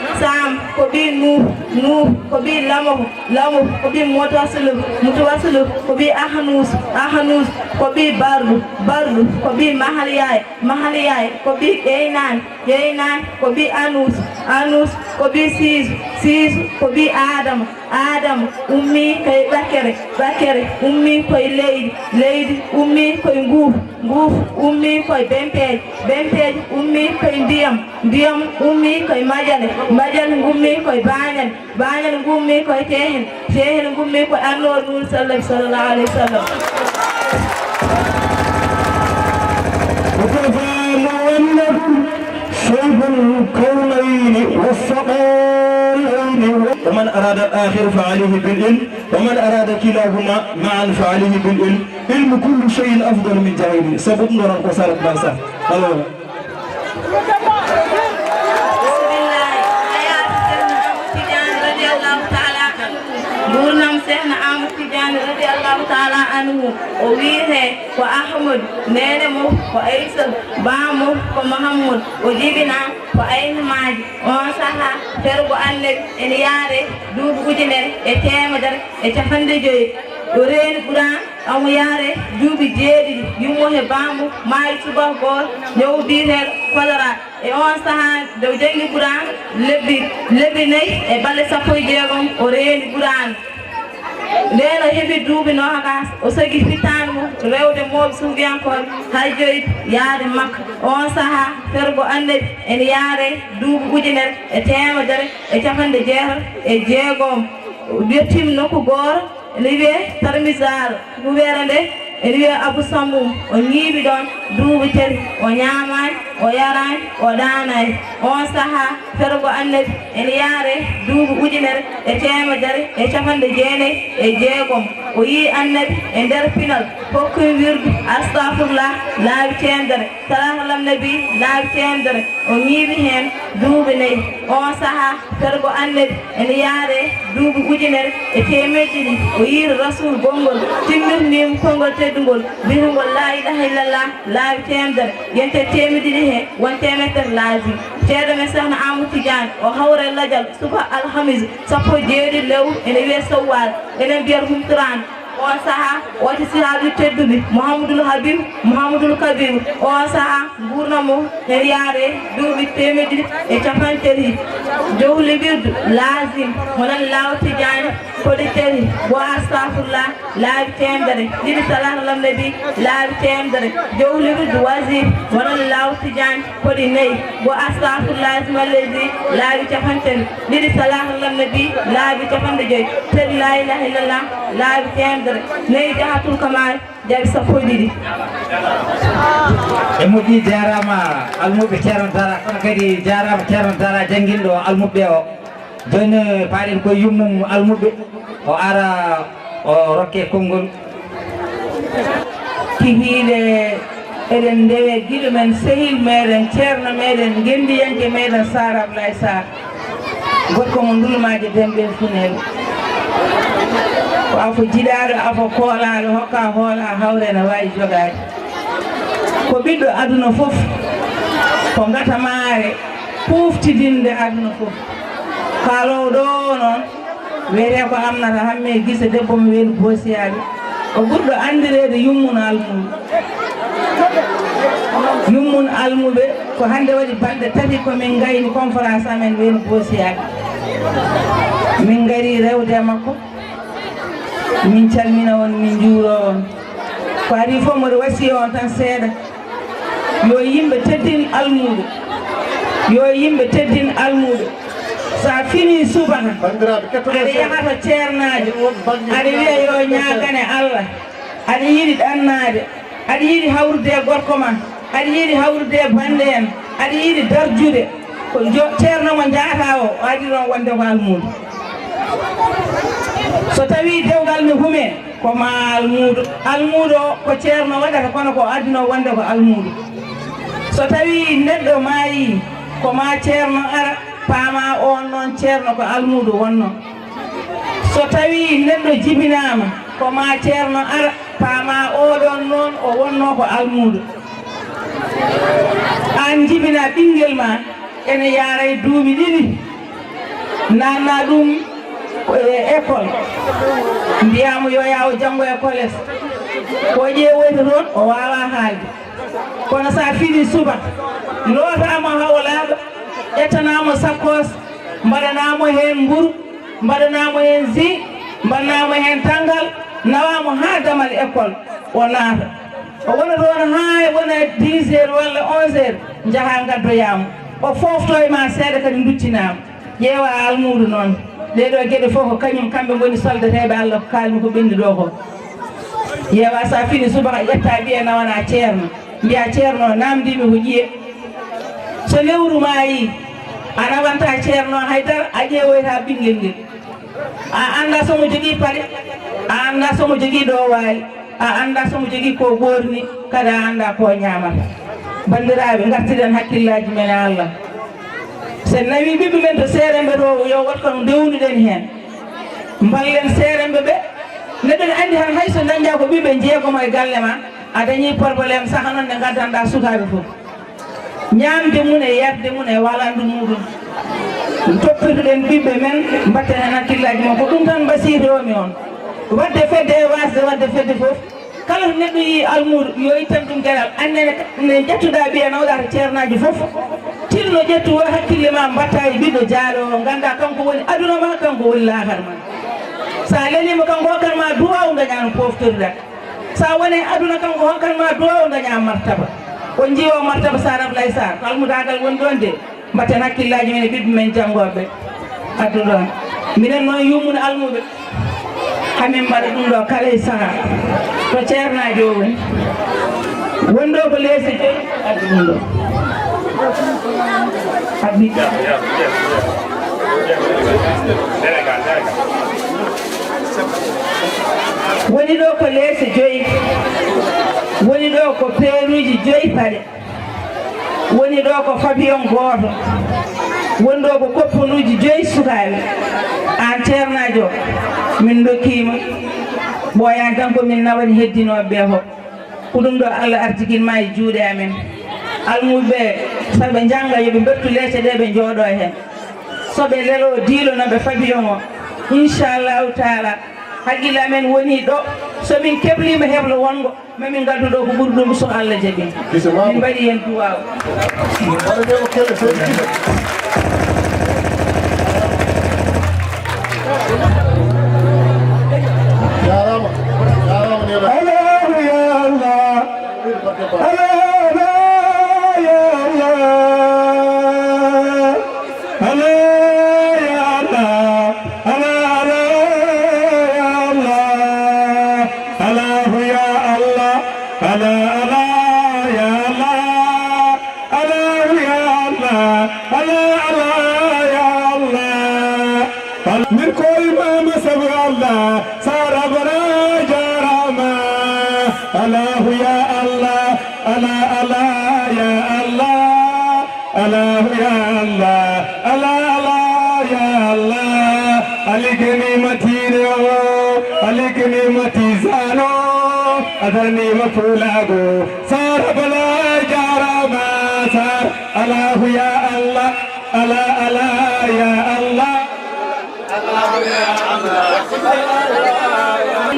ko bi Nuh ko bi Lamuh ko bi Mutawasil ko bi Ahanus ko bi Bardu ko bi Mahaliyay ko bi Einan ko bi Anus ko bi Sis ko bi Adam ummi koye Bakere ummi koye leydi ummi koye nguuf ummi koye bempeeje ummi koye ndiyam ummi koye majjale ummi koye bañal ummi koye tehel ummi koye annore nuru sallallahu alayhi wa sallam شيخ الكونين والثقلين ومن أراد الآخر فعليه بالعلم ومن أراد كلاهما معا فعليه بالعلم علم كل شيء أفضل من جاهله سبب نورا وصارت باسا Burnam Sehna Amadou Tidiane radiyallahu ta'ala anhu o wiite ko Ahmad nene mo ko Aïssa ba mo ko Mahamoud o jibina ko aynumaaji on saha tergo annabi ene yaare duuɓi ujunere e temedere e capande joyi o reeni Qur'an amu yaare duuɓi jeeɗiɗi yummo he bambo maayi subah goto ñaw biiteɗo Fadara e on saha dow jangi Qur'an lebbi nayyi e balɗe 16 o reeni Qur'an nden o heɓi duuɓi nogas o sagi fittande mum rewde mawɓe suufiyankoɓe hay joyi yaade makka on saha fergo annabi ene yaare duuɓi ujunere e temedere e capande jeegom yettima nokku goto ene wiye tarmisar huɓere nde ene wiye Abou Samboum o ñiiɓi ɗon duuɓi tati o ñaamani o yarani o ɗanani on saha fergo annabi ene yaare duuɓi ujunere e temedere e capande jeenayyi e jeegom o yii annabi e nder pinal hokkoye wirdu astafurlah laabi temedere salahalam nabi laabi temedere o ñiiɓi hen duuɓi nayyi on saha fergo annabi ene yaare duuɓi ujunere e temedde ɗiɗi o yiiri rasul gongol timmirnima konngol teddugol mbitugol la ilaha illallah laabi temedere yente temedde ɗiɗi he won temedere laabi ceerno men Sehna Amadou Tidiane o hawre ladial suba alhamis 17 lewru ene wiye sowwal enen mbiyata humtorande on saha wati sihaaɓe tedduɓe Mouhamadoul Habib Mouhamadoul Kabir on saha gurnamo ene yaare duuɓi temedde ɗiɗi e capan tati jowli wirdu lazim wonan law Tidiane koɗi tati bo astafurlah laabi temedere ɗiɗi salat alam nabi laabi temedere jowli wirdu wasif wonan law Tidiane koɗi nayyi bo astafurlah ismallesi laabi capan tati ɗiɗi salat alam nabi laabi capande joyyi tati la ilaha illallah laabi temedere nayyi jahatul kamal jaɓi 12 e moƴƴi jarama almuɓe ceerno dara kono kadi jarama ceerno dara jangguinɗo almuɓe o joni paaɗen koye yummum almuɓe o ara o rokke konngol kihiiɗe eɗen ndewe giɗo men sehil meɗen ceerno meɗen gendiyanke meɗen saar abdoulaye saar gorko mo ndulmaji demɓen funel ko afo jiɗaɗo afo koolaɗo hokka hoola hawre ne wawi jogade ko ɓiɗɗo aduna foof ko gata maare huftidinde aduna foof kaalowo ɗo noon wiyete ko amnata hamme guisa debbo mo weeli boosiyaɓe o ɓurɗo andirede yummun almuɓe yummun almuɓe ko hande waɗi balɗe tati komin gayni conférence amen weeli boosiyaɓe min gari rewde makko min calmina on min juuro on ko adi fof mboɗo wasi on tan seeɗa yo yimɓe teddin almuɓe yo yimɓe teddin almuɓe sa fini subaka aɗa yahata ceernajo aɗa wiya yo ñagane Allah aɗa yiɗi ɗannade aɗa yiɗi hawrude e gorko ma aɗa yiɗi hawrude e bande en aɗa yiɗi darjude ko ceerno mo jaata o adi ɗon wonde ko almuɗo so tawi dewgal ne hume ko ma almuɗo ko ceerno waɗata kono ko adino wonde ko almuɗo so tawi neɗɗo maayi ko ma ceerno ara paama on noon ceerno ko almuɗo wonno so tawi neɗɗo jibinama ko ma ceerno ara paama oɗon noon o wonno ko almuɗo an jibina ɓinguel ma ene yaara e duuɓi ɗiɗi nanna ɗum école mbiyamo yo yawo janggo école ko ƴeewoyta toon o wawa haalde kono sa fini suba lootama hawlaɗo ƴettanamo sakkos mbaɗanamo hen mburu mbaɗanamo hen zi mbaɗanamo hen tanggal nawamo ha damal école o naata o wona toon ha wona 10 heures walla 11 heures jaaha gaddoyamo o fofto e ma seeɗa kadi duttinama ƴeewa almuɗo noon ɗeɗo gueɗe fof ko kañum kamɓe goni soldateɓe Allah ko kalmi ko ɓendi ɗo ko ƴeewa sa fini subaka ƴetta ɓiye nawana ceerno mbiya ceerno namdimi ko ƴiye so lewru maayi ana wanta ceerno haydara a ƴeewoyta ɓinguel ngel a anda somo jogui paɗe a anda somo jogui ɗo waali a anda somo jogui ko ɓorni kada a anda ko ñamata bandiraɓe gartiren hakkillaji men e Allah sen nawi ɓiɓɓe men to seeremɓe ɗo yo wat kono dewnuɗen hen mballen seeremɓe ɓe neɗɗo ne andi tan hayso dañƴa ko ɓiɓɓe jeegomo e galle ma a dañi probléme saaha noon nde gaddanɗa sukaɓe fof ñamde mum e yarde mum e walandu muɗum toppitoɗen ɓiɓɓe men mbatten hen hakkillaji mon ko ɗum tan basiytomi on wadde fedde e wasde wadde fedde fof kala to neɗɗo yi almudo yo ittan ɗum gueɗal annene ne ƴettuɗa ɓiya nawɗata ceernaji fof tinno ƴettu hakkille ma mbatta e ɓiɗɗo jaaɗo o ganda kanko woni aduna ma kanko woni lahar ma sa lelima kanko hokkanma duwa o dañano poftoriɗa sa woni aduna kanko hokkanma duwa o daña martaba on jiiwo martaba sar abdoulaye sar ko almudagal woni ɗon de mbatten hakkillaji men e ɓiɓɓe men janggoɓe addu ɗon minen noon yummuno almuɓe hamin mbaɗa ɗum ɗo kala e saaha to ceernaji o woni wonɗo ko leese joyi addu ɗum ɗo addi woni ɗo ko leese joyi woni ɗo ko peeruji joyi paɗe woni ɗo ko fabiyon gooto woni ɗo ko kopponuji joyi sukaɓe an ceernajo min dokkima ɓoyani tan komin nawani heddinoɓe ɓe fof ko ɗum ɗo Allah artiguinma e juuɗe amen almuɓe saɓe jangga yooɓe bettu leese ɗe ɓe jooɗo hen soɓe lelo diilonoɓe fabiyon o inchallahu taala haqqille amen woni ɗo somin keblima heblo wongo mamin gaddu ɗo ko ɓuuri ɗum so Allah jaaɓi min mbaɗi hen duwaw jarama Allahu ya Allah أذني مفولاغو سار بلا جارما سار الله يا الله الله الله يا الله الله يا الله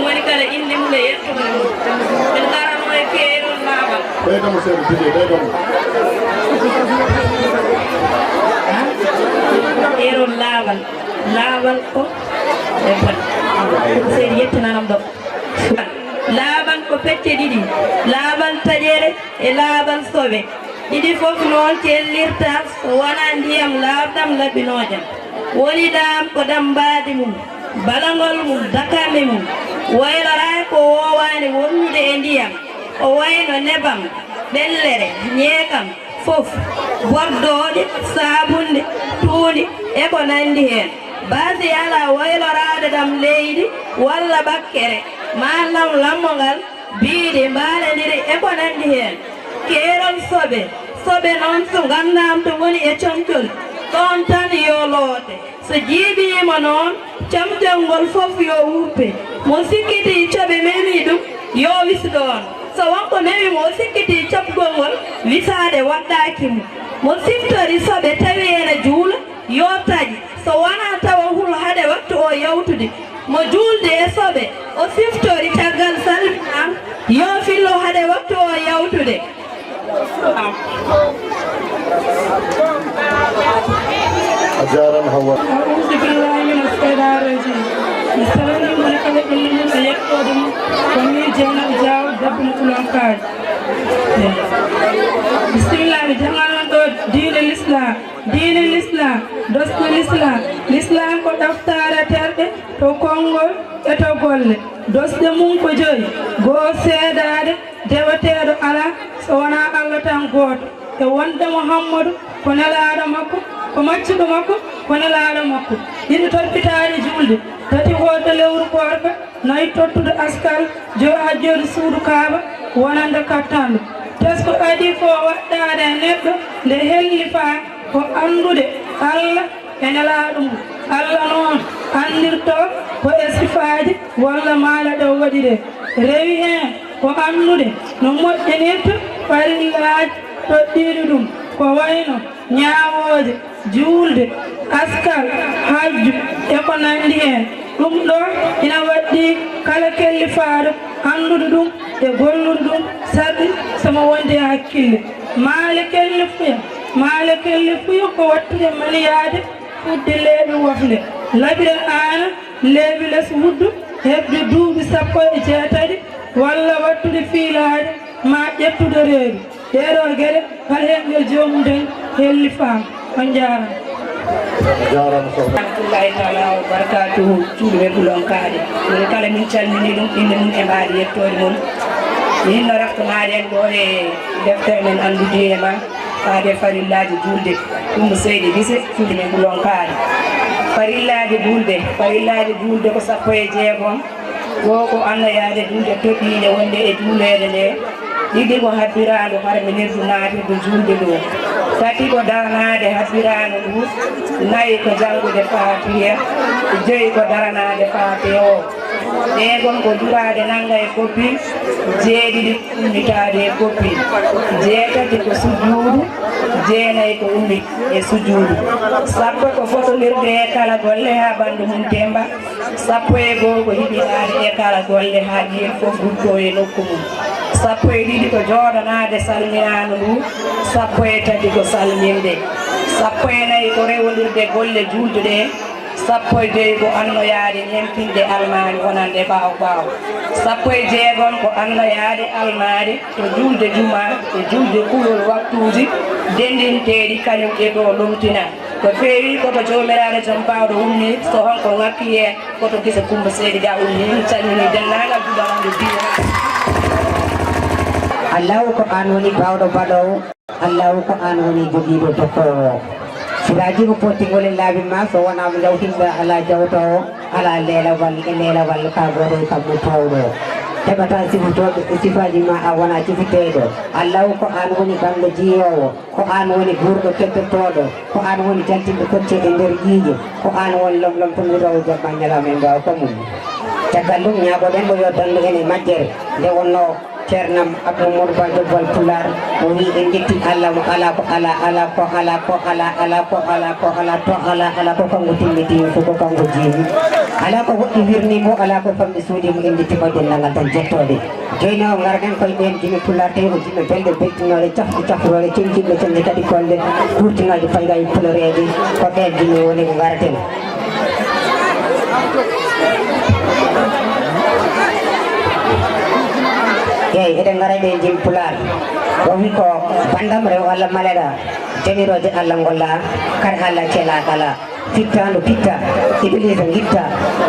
woni kala inde mum e yettude mum en garano e keerol laabal ɓeydamo seeɗa tigi ɓeydamo keerol laabal laabal ko e bon seeɗa yettinanam ɗo laabal ko pecce ɗiɗi laabal taƴere e laabal soɓe ɗiɗi fof noon cellirta so wona ndiyam laabɗam labbinoƴam woni ɗam ko dambade mum balagol mum dakame mum waylorani ko wowani wonnude e ndiyam o wayno nebam ɓellere ñeekam fof boddoɗe sabunde tuuɗi e ko nandi hen basi ala waylorade ɗam leydi walla bakkere malam lammogal biide mbaɗadiri e ko nandi hen keerol soɓe soɓe noon so gandam to woni e comcol ɗon tan yo loote so jiibima noon comcol ngol fof yo wuppe mo sikkiti coɓe memi ɗum yo wis ɗon so wonko memi mo sikkiti coɓgol ngol wisade waɗɗaki mum mo siftori soɓe tawi ene juula yo taƴi so wona tawa hul haade wattu o yawtude mo juulde e soɓe o siftori caggal salminam yo fillo haade wattu o yawtude a jarama Hawa أعوذ بالله من الشيطان الرجيم السلام عليكم ورحمة الله وبركاته ومن جانا جاو دبل كلامكار بسم الله جانا دين الإسلام دوست الإسلام ko daftara terɗe to konngol e to golle dosde mum ko joyi goo seedade deweteeɗo ala so wona Allah tan gooto e wonde Muhammadu ko nelaɗo makko ko maccuɗo makko ko nelaɗo makko yiɗi toppitaade julde tati hoɗde lewru gorko nayi tottude askal jo ha joni suudu kaaba wonande kattanɗo tesko adi ko waɗɗade e neɗɗo nde helli faa ko andude Allah e nelaɗo mum Allah noon andirto ko e sifaji walla maala ɗo waɗi de rewi hen ko andude no moƴƴinirta farillaji toɗɗiɗi ɗum ko wayno ñaawoje juulde askal hajju e ko nandi hen ɗum ɗo ina waɗɗi kala kelli faaɗo andude ɗum e gollude ɗum sarɗi somo wonde hakkille maale kelli fuya ko wattude maniyaade fudde leeɓi wofle laɓiren aana leeɓi les wuddu heɓde duuɓi 16 walla wattude fiilaade ma ƴettude reedu ɗeɗo gueɗe kala hen ngel joomum den helli faam on jarama rahmatullahi taala wa barakatuhu cuuɗo ɓe bulon kaaɗe min kala min calmini ɗum inde mum e mbaɗi yettode mum minno raftonaɗen ɗo e deftere men andude e ma faade farillaji julde ɗum seydi bise cuuɗo men bulon kaaɗe farillaji julde ko 16 ko annoyade julde toɗɗinde wonde e juulede nde ɗiɗi ko habbirando harminirdu natirdu julde ɗo tati ko daranade habbirano ndu nayi ko jangude fatiha joyi ko daranade fatiha o ɗegon ko durade nanga e koppi jeeɗiɗi ummitade e koppi jeetati ko sujjuudu jeenayi ko ummi e sujjuudu 10 ko fotonirde e kala golle ha ɓandu mum temba 11 ko hiɓinade e kala golle ha ƴiyen fof gurto e nokku mum 12 ko jooɗanade salminano ndu 13 ko salminde 14 ko rewodirde golle julde ɗe 15 ko annoyade ñempinde almani wonande ɓaw 16 ko annoyade almade to julde juma e julde kulol waktuji dendinteɗi kañum e to lomtina ko feewi koto jomiraɗo joom bawɗo ummi so honko ngakki hen koto gisa Coumba Seydi Dia ummi min calmini dennagal duɗaɗo diina Allahu ko an woni bawɗo baɗowo Allahu ko an woni joguiɗo dokkowo siraji ko pottigol e laabi ma so wonama jawtinɗa ala jawtowo ala leelawal e leelawal ka goto kammo towɗo heɓata sifutoɓe sifaji ma a wona cifiteɗo Allahu ko an woni banggo jiyowo ko an woni ɓurɗo keddottoɗo ko an woni jaltinɗo kocceɗe nder jiije ko an woni lomlomtomirowo jabba ñalama e ngaw ko mum caggal ɗum ñagoɗen ɗo yo dandu en e majjere nde wonno ceernam Abdou Ba Jobbal Pular o wi en jetti Allah mo ala ko ala ala ko ala ko ala ala ko ala ko ala to ala ala ko kanko timmiti ko kanko jiimi ala ko woɗɗi wirnimo ala ko famɗi suudimo en jettima denndangal tan jettode jooni o garɗen koye ɓen jimi Pular tawi ko jimɓe belɗe beltinore cafrore cencimɓe cenne kadi kolde ɓurtinaji faygaji puloreji ko ɓen jimi woni ko garaten eyi eɗen gara ɗe jim Pular o wi ko bandam rew Allah malela jamiroje Allah golla kadi Allah ceelaɗala fittando pitta iblisa guitta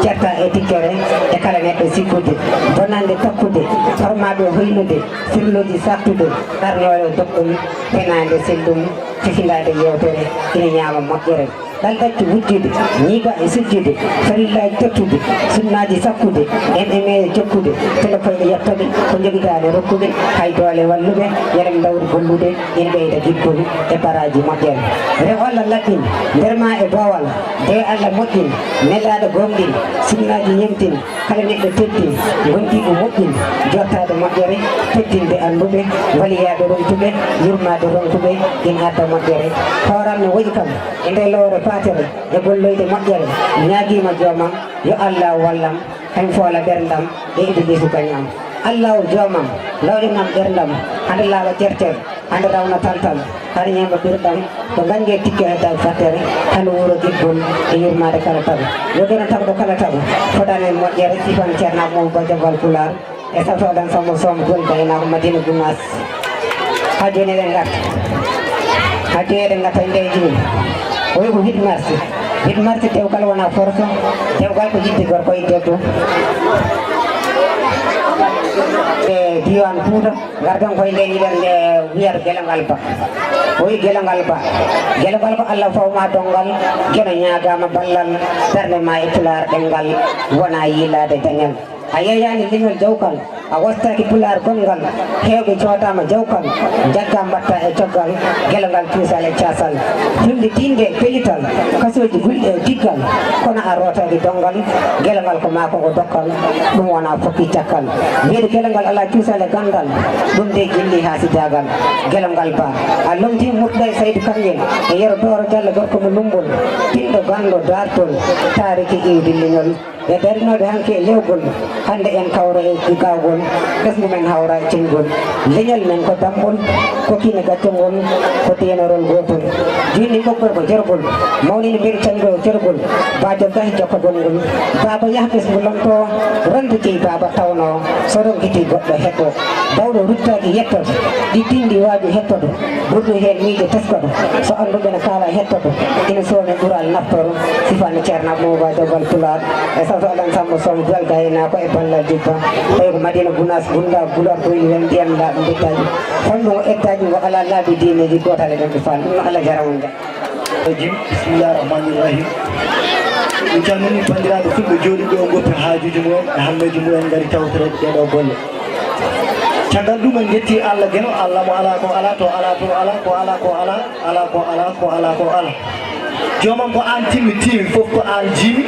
certa e tikkere e kala neɗɗo sikkude bonande takkude hormaɓe hoynude firloji sattude ɗarnoɗo doɓɗum penade sellum fifindade yewtere ina ñaama moƴƴere ɗalɗaccu wujjude ñiiga e sujjude farillaji tottude sunnaji sakkude en e meɗe jokkude tele koyɗe yettoɓe ko joguitade rokkuɓe hay doole walluɓe yerem dawri gollude ina ɓeyda giggol e baraji moƴƴere rew Allah laɓɓin nder ma e bowal de Allah moƴƴin neɗɗaɗo gomɗin sunnaji yemtin kala neɗɗo teddin gonɗiɓe moƴƴin jottade moƴƴere teddinde anduɓe waliyaɓe rontuɓe yurmade rontuɓe in adda moƴƴere horam ne woƴi kam e nde lowre patere e golloyde moƴƴere ñaguima joomam yo Allah wallam hen foola ɓerdam e iblisu kañam Allah o joomam lawɗinam ɓerdam hande laawa terter hande rawna tantal hande ñamba ɓirɗam ko gangue tikke hedda fattere hande wuuro gibbol e yurmade kala tago yogeno tagɗo kala tago foɗane moƴƴere sifan ceernako mom Ba Jobbal Pular e satoɗan sammo som gol gaynako Madina Gounass ha joni eɗen garta ha joni eɗen garta e nde jini oyi ko hiɗ marsi dewgal wona force dewgal ko jidde gorko e debbo e diwan Fouta gardan koye nden yiɗen nde wiyata guelengal ba oyi guelengal ba Allah fawma dongal gueno ñagama ballal darde ma e pular ɗengal wona yilade dañal a yeyani leñol jawkal a wastaki pular gongal hewɓe cootama jawkal jagga mbatta e coggal guelengal puusal e casal fulde tinde pelital kasoji gulɗe e diggal kono a rotaki dongal guelengal ko ma koko dokkal ɗum wona fokki cakkal mbiyeɗo guelengal ala cuusal e gandal ɗum de jilli ha sidagal guelengal ba a lomti murɗa e saydou kanjen e yero dooro diallo gorko mo lumbol tinɗo gando dartol tariki iwdi leñol e darinoɓe hanke e lewgol hande en kawra e gawgol ɓesgu men hawra e cengol leñol men ko dambol ko kine gaccongol ko tenorol gotol jini ɓoggol ko jergol mawnini mbiɗo cango o jergol bajo gahi jokkogolngol baba yaha ɓesgu lomto ronduki baba tawno so ronkiti goɗɗo heɗɗo dawɗo ruttaki yettoto ɗi tindi waji hettoto ɓurɗo hen miijo teskoto so anduɓe ne kaala hettoto ina somi ɓuural naftoro sifani ceerna moba dogal pular e sawto alan sammo somo duwal gayna ko e ballal jibba tawi ko madina gunas gunda bular ɗo wen ndiyam laaɓe mbettaji honɗum ettaji ngo ala laabi dineji gotale ɗen ɓe faal ɗum no Allah jaramon ja bisimillahi rahmani rahim min calmini bandiraɓe fulɓe jooɗiɓe o goppi haajuji mumen e hammeji mumen gari tawtorede ɗeɗo golle caggal ɗum en jetti Allah gueno Allah mo ala ko ala to ala to ala ko ala ko ala ala ko ala ko ala ko ala jomam ko an timmi fof ko an jiimi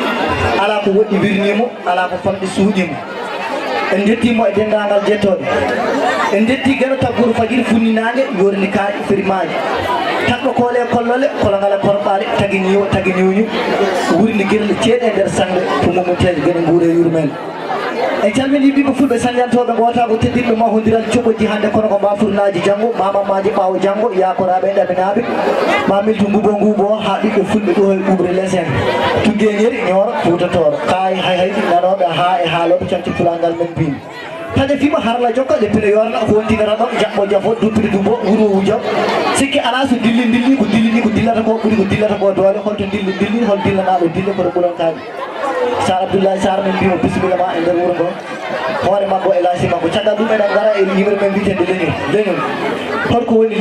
ala ko woɗɗi birnimo ala ko famɗi suuƴimo en jettimo e dendagal jettoɗe en jetti gueno tagguru fajiri funninade yorni kaaƴe firimaji takɗo koole kollole kolongala korɓale tagui niwñu wurni guirle ceeɗe e nder sangde to mumutede gueɗe guure yurmele en calmini ɓiɓe fulɓe sañantoɓe gota ko teddinɓe mahodiral coɓoji hande kono ko mafurnaji janggo mamamaji ɓaawo janggo yakoraɓe e ɗaminaɓe ma miltu ngubo ha ɓiɓɓe fulɓe ɗo e ɓuɓre lesen tuggueñeri ñooro fuutotoro kaaye hay nanoɓe ha e haaloɓe canti fulangal men mbimi taƴa fima harla jokka leppine yorna ko wontinata ɗon jaɓɓo jafo duppide dubo wuro wujam sikki ala so dilli ko dillini ko dillata ko ɓuuri ko dillata ko doole holto dilli hol dillanaɗo dille koto ɓuuron kaɓe sar abdoulaye sar men mbimo bisimilla ma e nder wuuro ngo hoore makko e laasi makko caggal ɗum eɗen gara e yimre men mbitede leñol holko woni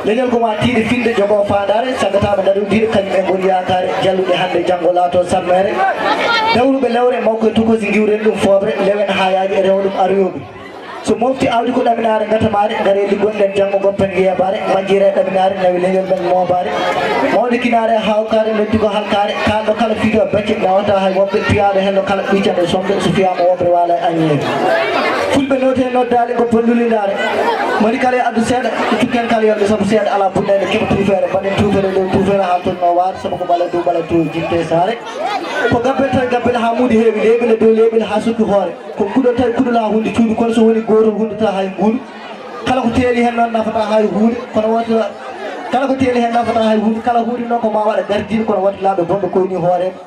leñol ko ma tiiɗe finde jogo fandare saggataɓe daɗodiɗe kañum e goni yakare jalluɗe hande janggo laato sammere dawruɓe lewre makko e tokosi giwren ɗum foobre lewen ha yaaji e rewa ɗum aroyoɓe so mofti awdi ko ɗaminare gatamare gare liggonɗen janggo goppen yebare majjire ɗaminare nawi leñol men mobare mawde kinare hawkare noddi ko halkare kalɗo kala fiiɗo becce nawata hay woɓɓe piyaɗo henno kala ɓiccande somde so fiyama woɓɓe wala e añeede fulɓe note noddade ko pondulidare moni kala e addu seeɗa cukken kala yolɓe saabu seeɗa ala puɗɗede keɓa tufere mbaɗen tufere dow tufere ha tonno waade saabu ko ɓala dow ɓala to jimte saare ko gabbel tawi gabbel ha muudi heewi leɓele dow leɓele ha sukki hoore ko kuɗo tawi kuɗola hunde cuuɗi kono so woni gotol hundata hay nguuɗu kala ko teeli hen noon nafata hay hunde kono wata kala ko teeli hen nafata hay hunde kala hunde noon ko ma waɗa gardiɗo kono wata laaɓe bonɓe koyni hoorema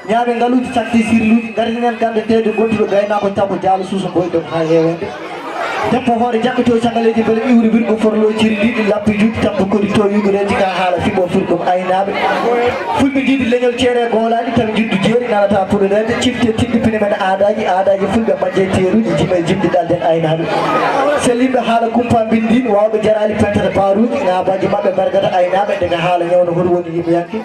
ñaame ngaluji cakti sirluji gardinen gande tede gontuɗo gaynako tabbo jaalo suuso boyɗon ha hewende debbo hoore jaɓɓito cagaleji beele iwri wirgo forlo ciri ɗiɗi lappi juuɗi tabbo kodi to yugoreji ka haala fiɓo firi ɗum aynaɓe fulɓe jiiɗi leñol ceere golaɗi tawi juddu jeeri nanata puɗorede cifte tiɗɗipine men aadaji fulɓe majje teeruji jime jimɗiɗal den aynaɓe sellimɓe haala kumpa bindin wawɓe jarali pentere baruji ngabaji mabɓe gargata aynaɓe ndega haala ñewno hoto woni yimɓeyanke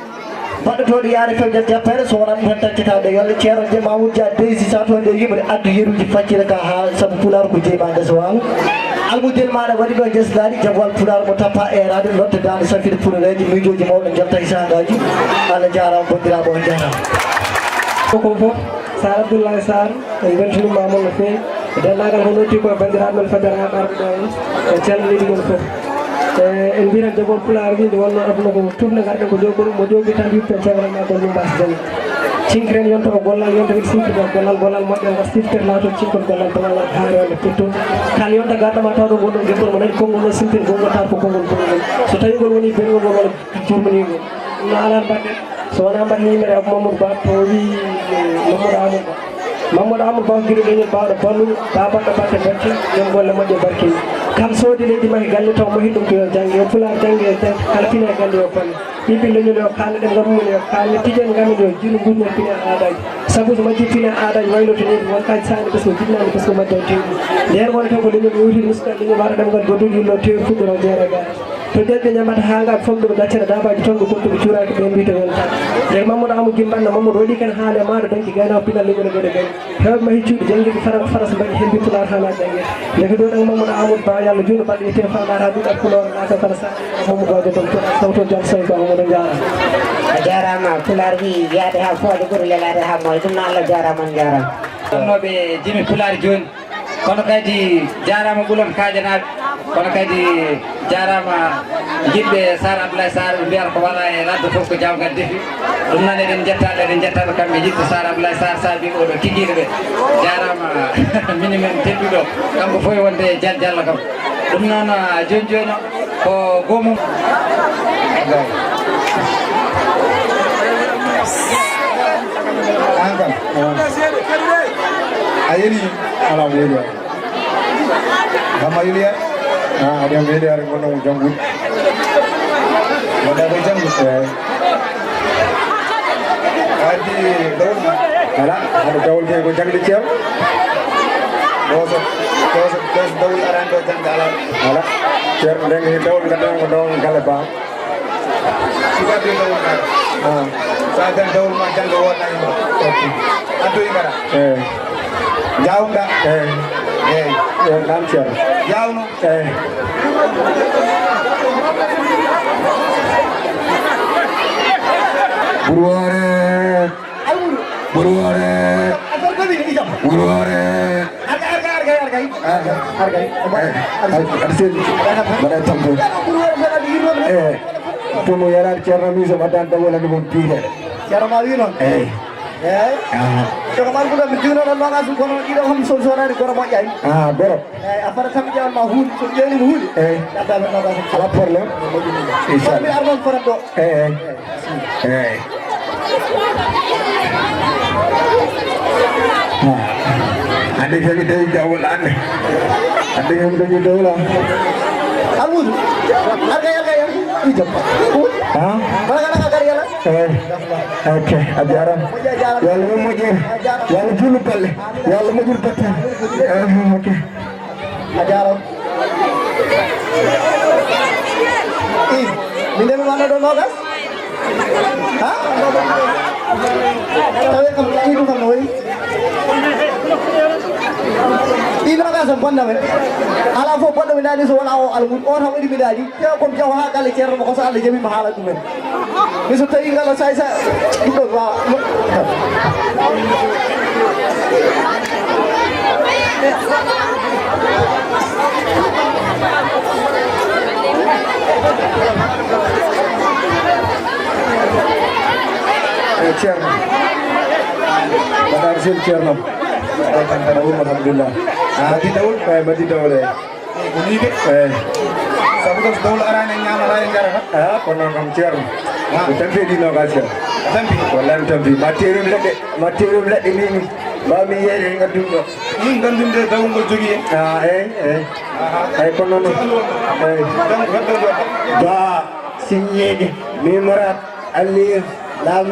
baɗɗotoɗo yaare fewjat jappere so wonani tan taccitaɗo yolle ceerno je mamoudou dia deysi sa toon nde yimɓe addu yeruji faccire ka ha saabu pular ko jeeyma ndesa waalo almudel maɗa waɗi ɗo jeslaɗi jagwal pular mo tappa erade lotte dande safide puɗoreji miijoji mawɗo jalta hisangaji Allah jarama bandiraɓe on jarama koko fof sar abdoulaye sar en beltinima mon no fewi e dennagal ko notti koye bandiraɓe men fajara ha ɓarɓe ɗo en e calminiɗi mon fof en mbiran jogol pulaar winde wonno aduna ko tourne garɗen ko jogol mo jogi tan yippe cewre ma gol ɗum mbasi jani cinkren yonta ko gollal yonta wiɗi siftirde gollal moƴƴo ngar siftere lawton cinkon gollal bonal haare wonde petto kala yonta garɗama taw ɗo gonɗon gueɓɓol mo nani konngol no simpiri gonngol taw ko konngol bonngol so tawi ngol woni bengol ngol walla jurminigol ɗum no alan mbaɗɗen so wona mbaɗni yimere ab mamadou ba to wi mamadou amadou ba guiɗo leñol bawɗo balluɗo babaɗɗo batte becce yon golle moƴƴe barkeji kam soodi leydi mahi galle taw mahi ɗum ko yo jangge yo pular jangge kala fina e galle yo falle yimɓe leñol yo kalne ɗen ngam mum yo kalne tijen ngamen yo jiru gurnen pine aadaji sabu so majji pine aadaji wayloto ni wonkaji sani par ce que jinnani par ce que majjan tewi nder wona tan ko leñol yewtiri musidal leñol wara ɗemgal goduɗo yillo tewi fuɗɗoro jeere ga to ƴeƴɓe ñamata ha ngal fomɗuɓe gaccere dabaji tonɓe gottuɓe cuuraki ɓe mbiyta hen tan nden Mamadou Amadou Gimbanna Mamadou waɗi ken haale maɗo dañki gaynawo pinal leñol goɗe gay hewɓe mahi cuuɗi jangguiɓe faras mbaɗi hen mbittulaar haala janggue ndeke ɗo ɗen Mamadou Amadou Ba yallah juuno balɗe yette famata duɗat pulor naka kala sa Mamadou Wadio tom sawto jam sawi ko Amadou Diara a jarama pular wi yaade ha fooje ɓuuri lelade ha moye ɗum no Allah jarama on jarama ɗonnoɓe jimi pular joni kono kadi jarama ɓulon kaƴanaɓe kono kadi jarama jiɗɓe sar abdoulaye sar ɓe mbiyata ko wala e ladde fof ko jawgal defi ɗum noon eɗen jettaɓe kamɓe jiɗɓe sar abdoulaye sar saabi oɗo tiguiɗo ɓe jarama mini men tedduɗo kanko fof wonde diallo kam ɗum noon joni joni ko gomum ankam a yeli ala mo yeli gama yeli aɗa meeɗi are gonnomo janggude wonɗa koye janggude addi dawol ma ala aɗa dawol ke ko jangde ceew ɗoso dawol arani ɗo jangde ala ceerno ndenge he dawol gaddama ko dawol galle ba sukaɓe dawol maɗa sa dan dawol ma jangde woɗɗanima addoyi mbaɗa jawɗa eyyi nam ceerno jawno eyyi ɓurwore aɗa selli mbaɗa tampo tomo yarade ceerno mi somo addani dawolande mom piiɗe ceerno ma wi noon eyyi ceerno ma ɗum mi jinoɗo nogasum kono ɗiɗo kam sorani goro moƴƴani goro eyyi a fota tammi ƴewanma hunde so ƴewnima hunde eyyi addami nogasum ala probléme inchallah mi ar noon fotat ɗo eyyi ande kemi dañi dawol ande kemi dañi dawol almudu argay ijam balaga gar yalla ok a jarama yalla mo moƴƴere yalla julu balle yalla moƴƴir batta ok a jarama mi ndemi wano ɗo nogas tawe kam ɗiɗum kam no woni ɗinoga so bonname ala fof bonɗo mi dani so wona o almud o tan waɗi mi daji tewa komi jaw ha galle ceerno mo ko so Allah jamima haala ɗumen mi so tawi ngala say sa ɗum ɗo wawa ceerno mbaɗaɗo sel ceerno alhamdulillah madi dawol eyi madi dawol eyi ko ni de eyi sabu ko so dawol arani en ñamata en jarata kono noon kam ceerno ko tampi ɗinoga ceerno tampi wallahi mi tampi ma terum leɗɗe mimi mbawmi yeeyde e gaddum ɗo min gandumde dawol ngol jogui en eyyi kono noon eyi ba signeede mimorat allir lam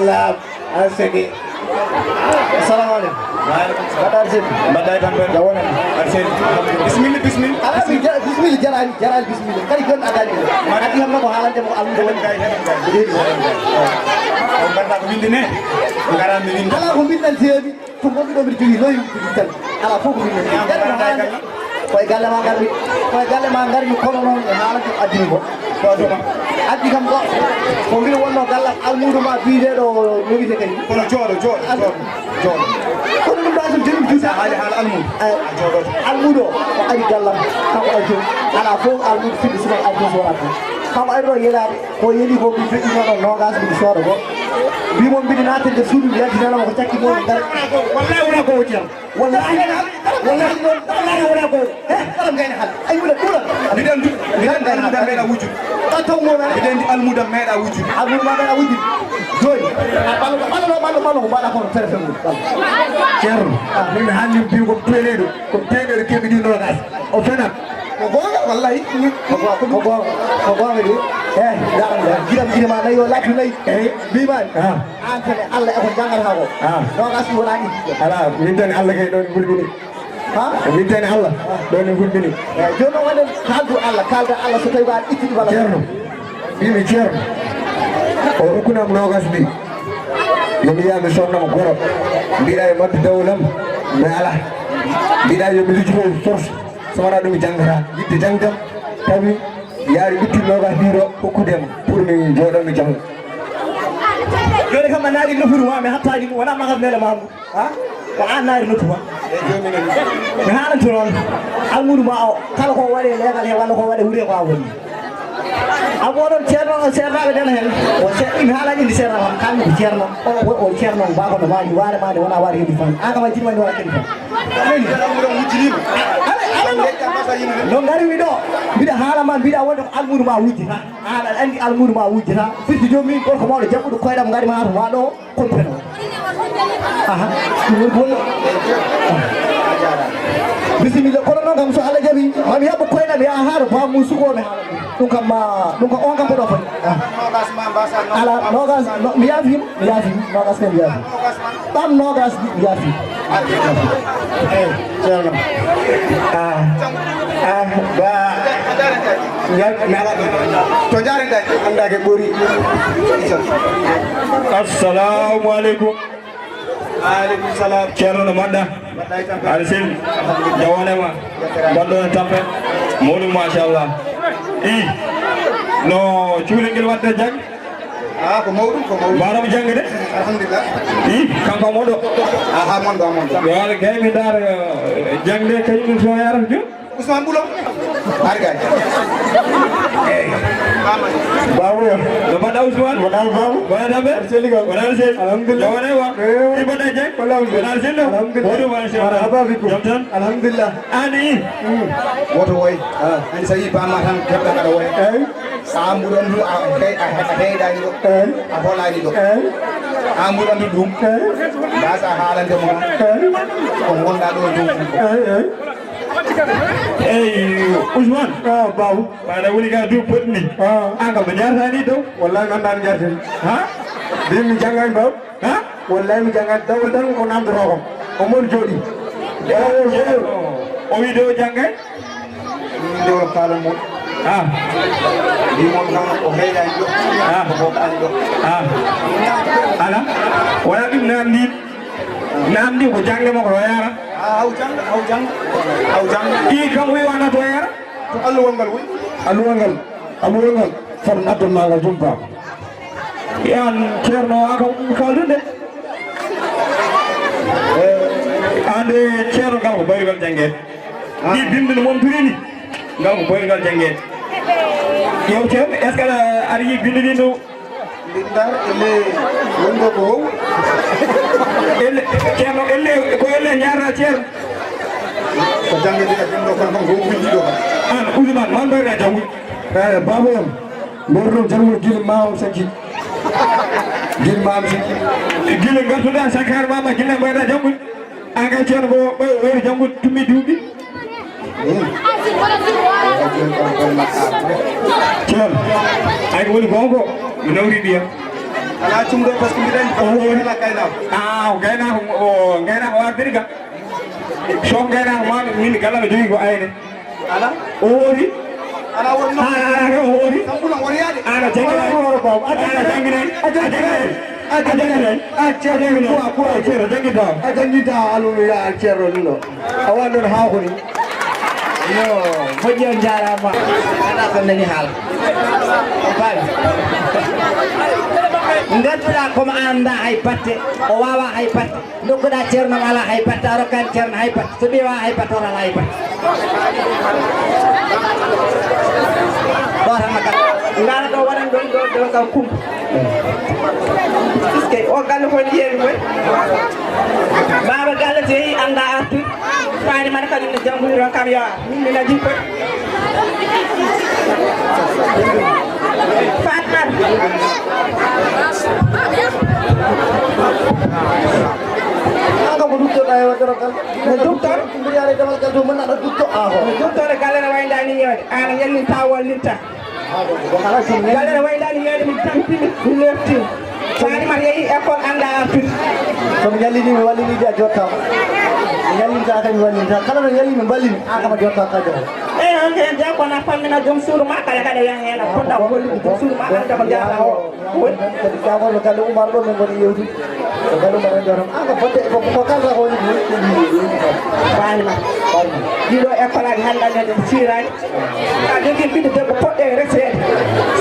asedi assalamu aleykum mbaɗa arseni mbaɗɗa tan ɓen jawona arseni bisimilla ala bisimilla jarani bisimilla kadi gon adani addi hamma ko haalante mo almudo woni gay hen on ganduɗa ko windine garande winde ala ko mbinɗen seeɗi ko gonɗi ɗo mbiɗa jogui loyi tan ala fof ko windene koye galle ma garmi kono noon e haalante ko addini ko ɗoɗoma addi kam ɗo ko mbiɗa wonno gallam almudo ma biyeɗo nowite kadi kono jooɗo kono ɗum ɗa so joni juuta haali haala almudo o ari gallam kanko ari toon ala fof almudo fiɗɗo suman ari toon so wona toon kanko ari ɗo yeelade ko yeeli ko mi feƴƴinoɗo nogas mbiɗa sooda go mbimo mbiɗa naata nder suudu mi yaltinanama ko cakki mo dar wallahi wona ko woti am wallahi wona ko kala gayna haal ay ɓuura miɗen almuda meeɗa wujjude ɗa taw mo miɗen almuda meeɗa wujjude almuda ma meeɗa wujjude joni ɓallo ko mbaɗa kono téléphone mum ceerno min haalni mbi ko peeleɗo keɓiɗi nogas o fenat ko gonga wallahi ko gonga de giram girma nayi o laabi nayi mbimani an tane Allah eko jangata ko nogas wona ɗi ala min tane Allah kay ɗon hulɓini min tane Allah ɗon hulɓini joni noon waɗen kaldu Allah kalda Allah so tawi ko aɗa ittidi walla ceerno mbimi ceerno o hokkunam nogas mbi yomi yiya mi sonnama goro mbiɗa e madde dawlam mais ala mbiɗa yomi lijjoto force so wona ɗum janggata yidde jangdam tawi yaari itti nogas ɗiɗo hokkudema pour mi jooɗo mi jangga joni kam a naari nofuru ma mi hattaji ɗum wona makas nele mamu ko an naari nofuru ma mi haalanto noon almudu ma o kala ko waɗe leegal he walla ko waɗe wuure ko a woni abo ɗon ceerno seernaɓe dena hen mi haalaji indi seerna kam kalmi ko ceerno o ceerno mbako no maji waare made wona waare heeɓi fan an kam a jiɗmani wona kedi fan no garimi ɗo mbiɗa haalama mbiɗa wonde ko almudu ma wujjata an aɗa andi almudu ma wujjata firti jomum gorko mawɗo jabɓuɗo koyɗam garima ha to ma ɗo compeno ɗum woni bonno bisimilla kono noon kam so Allah jaaɓi mami heɓɓo koyɗam yaha ha to bamum sukoɓe haala ɗum kam on kam ko ɗo foti ala nogas mi yaafima nogas kam mi yaafi ɓam nogas mi yaafi eyi ceerno ba to jarenɗaki andake ɓoori assalamu aleykum aleykum salam ceerno no mbaɗɗa aɗa selli jawanema mbaɗɗo e tampe mawɗum machallah i no cuuɗel ngel wadde jangde ko mawɗum mbaɗomo jangde de alhamdulillah i kanko moɗo ha monɗo waɗa gaymi daara jangde kañum so yarata joni Ousmane Bulon har gay babuyo no mbaɗɗa Ousmane wonal babu wona dambe selli kam wonal selli alhamdulillah jawanewa i mbaɗɗa jang wonal selli woɗum machallah jam tan alhamdulillah ani woto woy andi so yi bamma tan keɓɗa aɗa woya a mbuɗo andu a heyɗani ɗo a holani ɗo a mbuɗo andu ɗum mbasa haalandemo ko gonɗa ɗo dow eyi Ousmane babu waɗa woni ka duuɓi poɗɗi ni an kam no jartani dow wallahi mi andani jartani mbimi mi janggani baw wallahi mi janggani dawol tan ko namdoto kam o moɗo jooɗi o wi dow janggay min dewro kaalon mon mbimon kam o heydani ɗo ko boɗɗani ɗo ala wona ɗum namdi ko jangle makko o yara haw jang i kam wi wona to yara to alluwol ngal woy alluwol ngal fam naddonmagal jom bam yan ceerno a kam kaldude ande ceerno ngal ko bayrigal janguede ɗi bimde no montiri ni ngal ko bayrigal janguede yew ceerno est ce que aɗa yi binde ɗi no bindar elle wonɗo ko wow elle ceerno elle ko elle ñaarata ceerno ko jangguede e bindo kono kam ko windi ɗo kam an Ousmane man bayra jangu baba yam mborɗo jangu guila mawam sakki guila mawam sakki guila gartuɗa sakar mama guila bayra jangu an kay ceerno ko ɓeyri jangu tummi duuɓi ceerno ay ko woni gonko mi nawri ɗiyam ala cumɗo par ce que mbiɗa andi ala gaynako gaynako wardiri kam so gaynako ma min gala no jogui ko ayne ala o woori ala wonno o woori sambulan woriyade ana jangguita alumuya ceerno ɗum ɗo a waɗi ɗon hawkoni yo moƴƴi on jarama aɗa ko nani haala bawi ganduɗa komo anda hay batte o wawa hay batte dokkuɗa ceerno ala hay batte a rokkani ceerno hay batte so ɓewa hay batte on ala hay batte ɗo tan makka ngana ɗo waɗan ɗo kam kumpa puisque o galle fo ni yeewi koy baba galle so yeehi anda artude faani man kadi no jangguiri on kam yo min mina jii koy fatmar ko docteur ay wadoro kal no docteur mbiyaare demal kal do mën na docteur docteur galle no wayndani ñewde ana yalli tawol linta galera waydani meɗe mi tampimi mi lefti sani man yeehi école anda artude somi ñallini mi wallini a jottama mi ñallinta kadi mi wallinta kala no ñalli mi ballimi an kama jotta kadira eyi on hen jam kona fammina joom suudu ma kala kada yan hen poɗɗa gollude joom suudu ma anda ko jaaɗa o kadi kagono galle oumar ɗo min goni yewtude ko galle oumar ende tan an ko fodde ko kalta ko woni fanima ɗiɗo école aji hannde ande ɗen sirani a jogui ɓiɗɗo debbo poɗɗe resede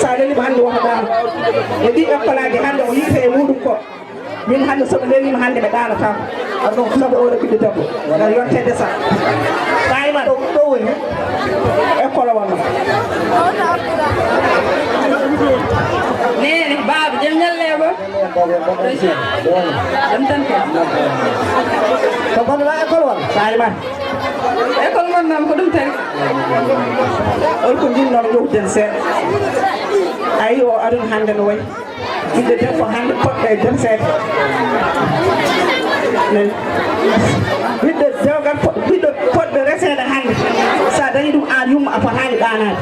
sa lelima hannde wotoɗama e ɗi école aji hannde o yiite e muɗum ko min hannde soɓe lelima hannde ɓe ɗanatama aɗon sabu oɗo ɓiɗɗo debbo gar yontede sa ɓayima ɗo woni école wonno nene baba jam ñallego jam tan ke ko gonɗa école won ɓayima école gonnam ko ɗum tari on ko jinnono ƴowden seeɗa ayi o aduna hannde no wayi ɓiɗɗo debbo hannde poɗɗo e demseede ɓiɗɗo dewgal ɓiɗɗo poɗɗo reseede hannde sa dañi ɗum an yumma a fotani ɗanade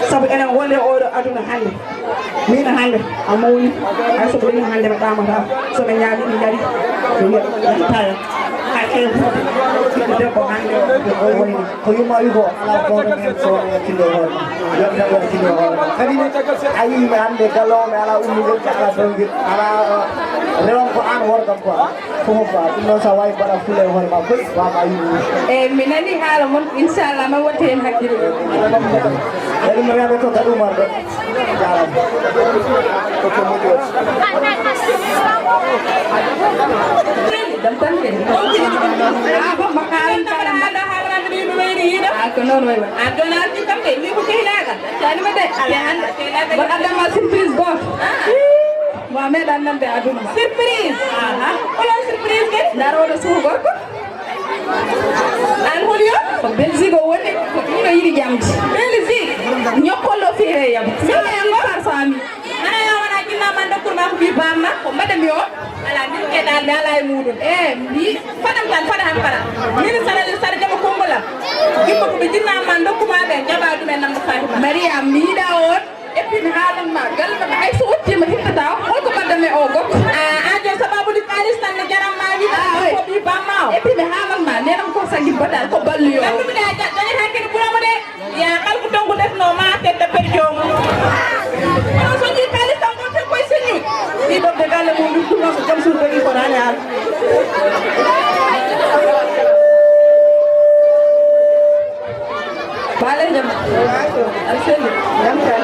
saabu enen woni oɗo aduna hannde min hannde a mawni hay soɓe dañi hannde ɓe ɗamata soɓe ñaami ɗi dari ɓe tayan hay ɓe ɓiɗɗo debbo hannde o woni ko yumma wi ko ala goto men so wakkille hoore yoɓta wakkille hoore kadi ne a yimi hannde gallowo ala ummigol ala dawgel ala rewan ko an worgam quoi fofof ba ɗum noon sa wawi mbaɗa fulla e hoore ma koy wama yimi eyyi mi nani haala moon inchallah ma watte hen hakkille eɗum no wiyaɓe to gaɗa umar ɗo jarama koko moƴƴi dam tan ke bo makaran kala hada harande bi no wayri hida ko non way a donati kam de mi ko kehlaga tani ma de ala hande ba adama surprise go wa me dan nan de aduna surprise aha wala surprise ke daro do su gorko an holiyo ko belzigo woni ko ino yiri jamdi belzigo nyokolo fere yam mi par sami ana ya wana kinna man do kurma ko bi bamma ko madam yo ala ni ke dal dala e mudum mi fadam tan fada han para min sara jama kongola gimmo ko be jinna man do kuma be jaba dum en nam fatima maria mi da on e puis mi halan ma galma ay so wotti ma hittata hol ko badame o gok a jo sababu di paris tan jaram ma wi ko bi bamma e puis mi halan ma nenam ko sangi badal ko ballu yo dum da dañi hakkene buramo de ya kal ko tongu def no ma tete per jom so di paris tan ko te koy señu di do de galle mo dum no jam sur bari ko nane hal balen jam alseli jam tan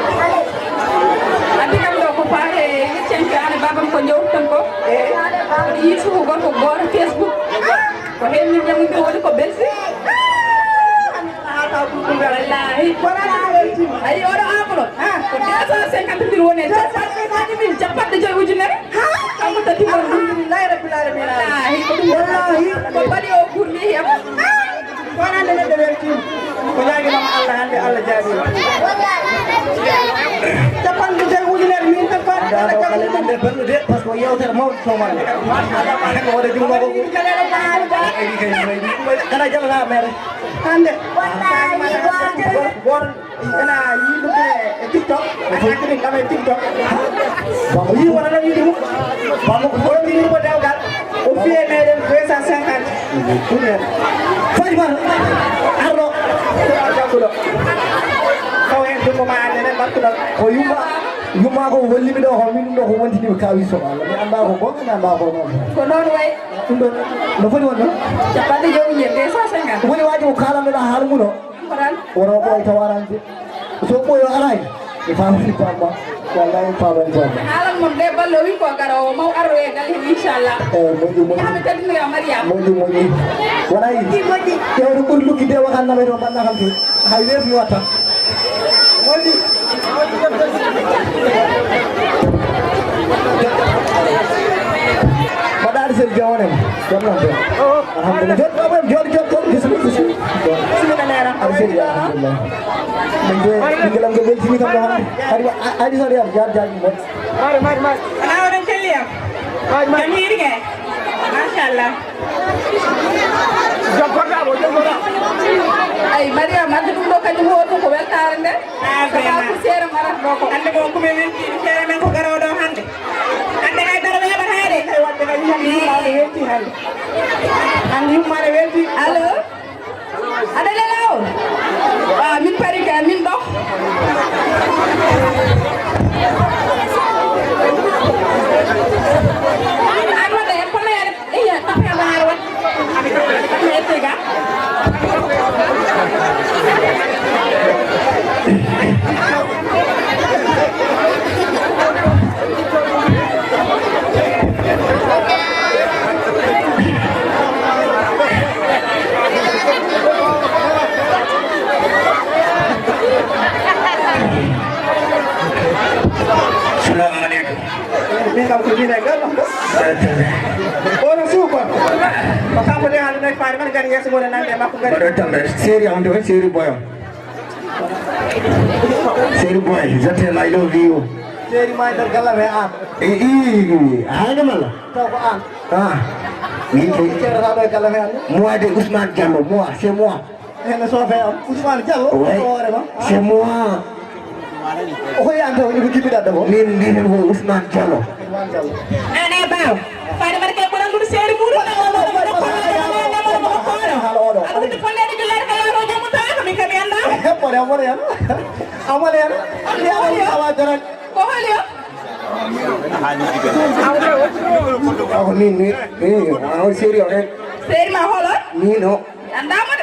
adinam do ko paare yeccenke ane babam ko jowtan ko yi suko gorko goto facebook ko hen min jamu be woni ko belsi wallahi ayi oɗo amulo ko 250 mille woni 250 mille capanɗe joyi ujunere kanko tati alhamdulillahi rabbil alamin wallahi ko ɗum wallahi ko baɗi o ɓurni hiyam wonande neɗɗo weltima ko ñaguinoma allah hande allah jaabi capanɗe joyi ujunere min tan faɗɗe belɗude par ce que yewtere mawɗo tomande ko waɗa jungo ko kana jalata mere hande goto ena yiɗude e tiktok atakini kam e tiktok o yi wonano yiɗi mum bamo ko yiɗimo dewgal o fiye meɗen 250 ɗum en fatima arɗo jagguɗo taw hen jungo ma ande nen battuɗon ko yumma ko hollimi ɗo ho min ɗum ɗo ko wontinimi kawi so Allah mi anda ko gonga mi anda ko noon ko noon way ɗum ɗon no foti won ɗon capanɗe joyi jen 250 woni waji ko kalanɗoɗa haala muno wono ɓoy tawarande so ɓoyo alay mi famani bamma wallahi mi famani bamma haalan mon de ballo wi ko gara o maw arro e galle hen inchallah moƴƴi hami tadinoya mariama moƴƴi wonayi ƴewde ɓuuri lukkide wakannaɓe to mbanna kam to hay weefi watta moƴƴi mbaɗaɗo sel jawonem jomnante alhamdulillah jooɗo bisimilla nera aɗa seli alhamdulillah min de ɓinguelam ko weltini kam ɗo hande haɗi soɗo yam jaji moƴ ana oɗon kelliyam jam hiirgue machallah joggoɗamo ay Mariam ande ɗum ɗo kañum hoɗum ko weltare nde sababu seere marat ɗo ko ande ko kumi welti seere men ko garowo ɗo hande ande haydara ɓe heɓata heede kay wadde kadi hande yummade welti hande hande yummade welti allo aɗa lelawol min pari ka min ɗo an waɗa hen kono yere iya tapeɗaare wat tape ettega min kam ko dina gal ono suuko ko kampo de hande nek faari man gari yeso ngone nande makko gari do tambe seri on do seri boyo seri boy jate I love you seri may dar galla be an hayde mala to ko an min ko seri rabe galla be an moi de Ousmane Diallo moi c'est moi ene so fe Ousmane Diallo c'est moi oh ya ando ni kibida dabo min ko Ousmane Diallo ane baw faade barke ko nandu seri muru na ko adu ko le di ler kala ro jamu ta ko min kabi anda pore amore ya amale ya ya awa dara ko haliyo ako min seri ore seri ma holo ni no anda mo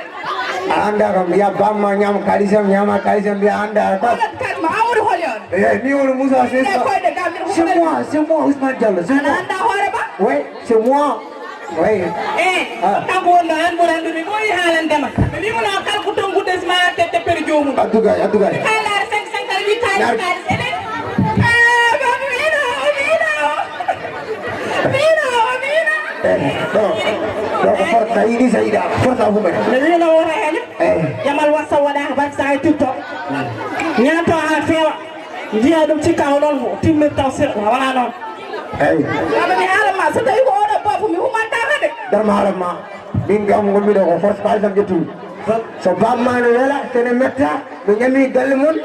anda kam ya bamma nyam kalisam nyama kalisam bi anda ko ma amuru holion ni wonu musa c'est moi Ousmane Diallo c'est moi anda hore ba oui c'est moi oui tango wonno an ɓurandu mi moyi haalandema mi wimona kala ko ton guddes ma tette pere jomum adduga haalaare 5 kala 8 kalis enen ko forta yiɗi sa yiɗa forta fumɓe mi wino wona hen jamal wasa waɗaka bak sa e tiktok ñanto ha feewa jiya ɗum cikka o noon timmir taw seɗɗa wala noon eyyi aɗa mi haalama so tawi ko oɗo bafo mi humantaka de darma haalama min gam gommiɗo ko force kalisam ƴettumi so bammano wela sene metta ɓe ñami galle mon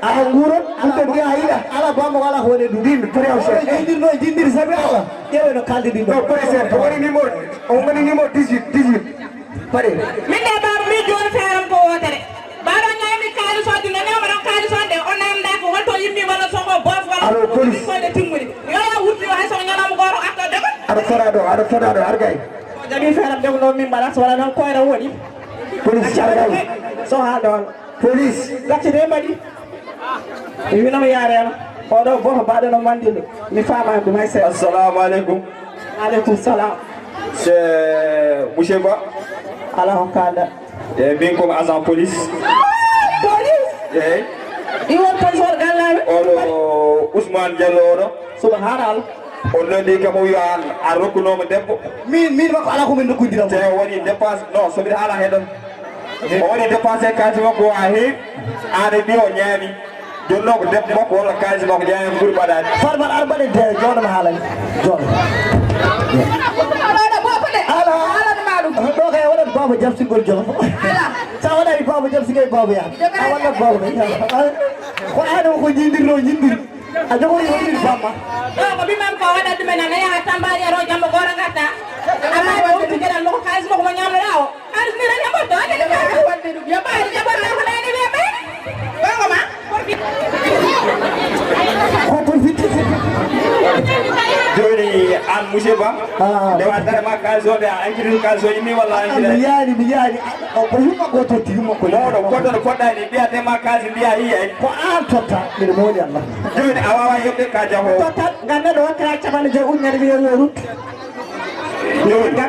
aha nguuron ɗumɗo mbiya yiɗa ala bamma wala ko woni ɗum ndinmi préoché jindirno jindiri sabi allah ƴewe no kalde ɗin ɗo président to woni numéro on woni numéro 18 paɗe min de baba mi joni feeram ko wotere baɗo ñami kalis ode no nemaɗon kalis on de o namda ko holto yimmi walla songo bof walla koyde timmudi yoya wurti hay so ñanama goto arto deɓa aɗa foɗa ɗo ar gay o jaɓi feeram de no min mbaɗa so waɗa noon koyra woɗi police cargay so ha ɗon police gaccide mbaɗi mi winoma yarema oɗo goto mbaɗono mandinde mi famani ɗum hay seeɗa assalamu aleykum aleykum salam c'est monsieur Ba ala ko kalda e min comme agent police eyyi iwon police oɗo gallaɓe oɗo Ousmane Diallo oɗo subhanallah on nondi kam o wiya a rokkunomo debbo min makko ala komin dokkodira te woni dépense non sobiɗa haala heɗon o waɗi dépensé kalisi makko a heewi ane mbi o ñaami joni noon ko debbo makko walla kalisi makko ñaami ɓuuri ɓaɗade farmat ar mbaɗe de jonoma haalani jona ɗo kay waɗat baba jabsigol jolo sa waɗani baba jabsigay baba ya a wallat baba ko aɗo ko jindirno jindiri a jogoyi waɗiri bamma ɗo ko mbimam ko waɗat ɗumen ana yaha tambari aro jambo goro gatta amma wonti gueɗal moko kalis moko mo ñamloɗa o kalis ni tan yaɓotto aɗene wadde ɗum yoɓani jaɓotto ko nani wiya ɓayde ɓogoma ko pour fitti joni an monsieur Ba ndewa darema kalis o de a incrini kalis o yimmi walla mi yaani ko yumma ko totti yumma ko mawɗo goɗɗo no poɗɗani mbiyatema kalis mbiya yiya ko an totta mbiɗa moɗi allah joni a wawa heɓde ka jahowo tottat gam neɗo wattira capanɗe joyi ujunere wiyeyo rut joni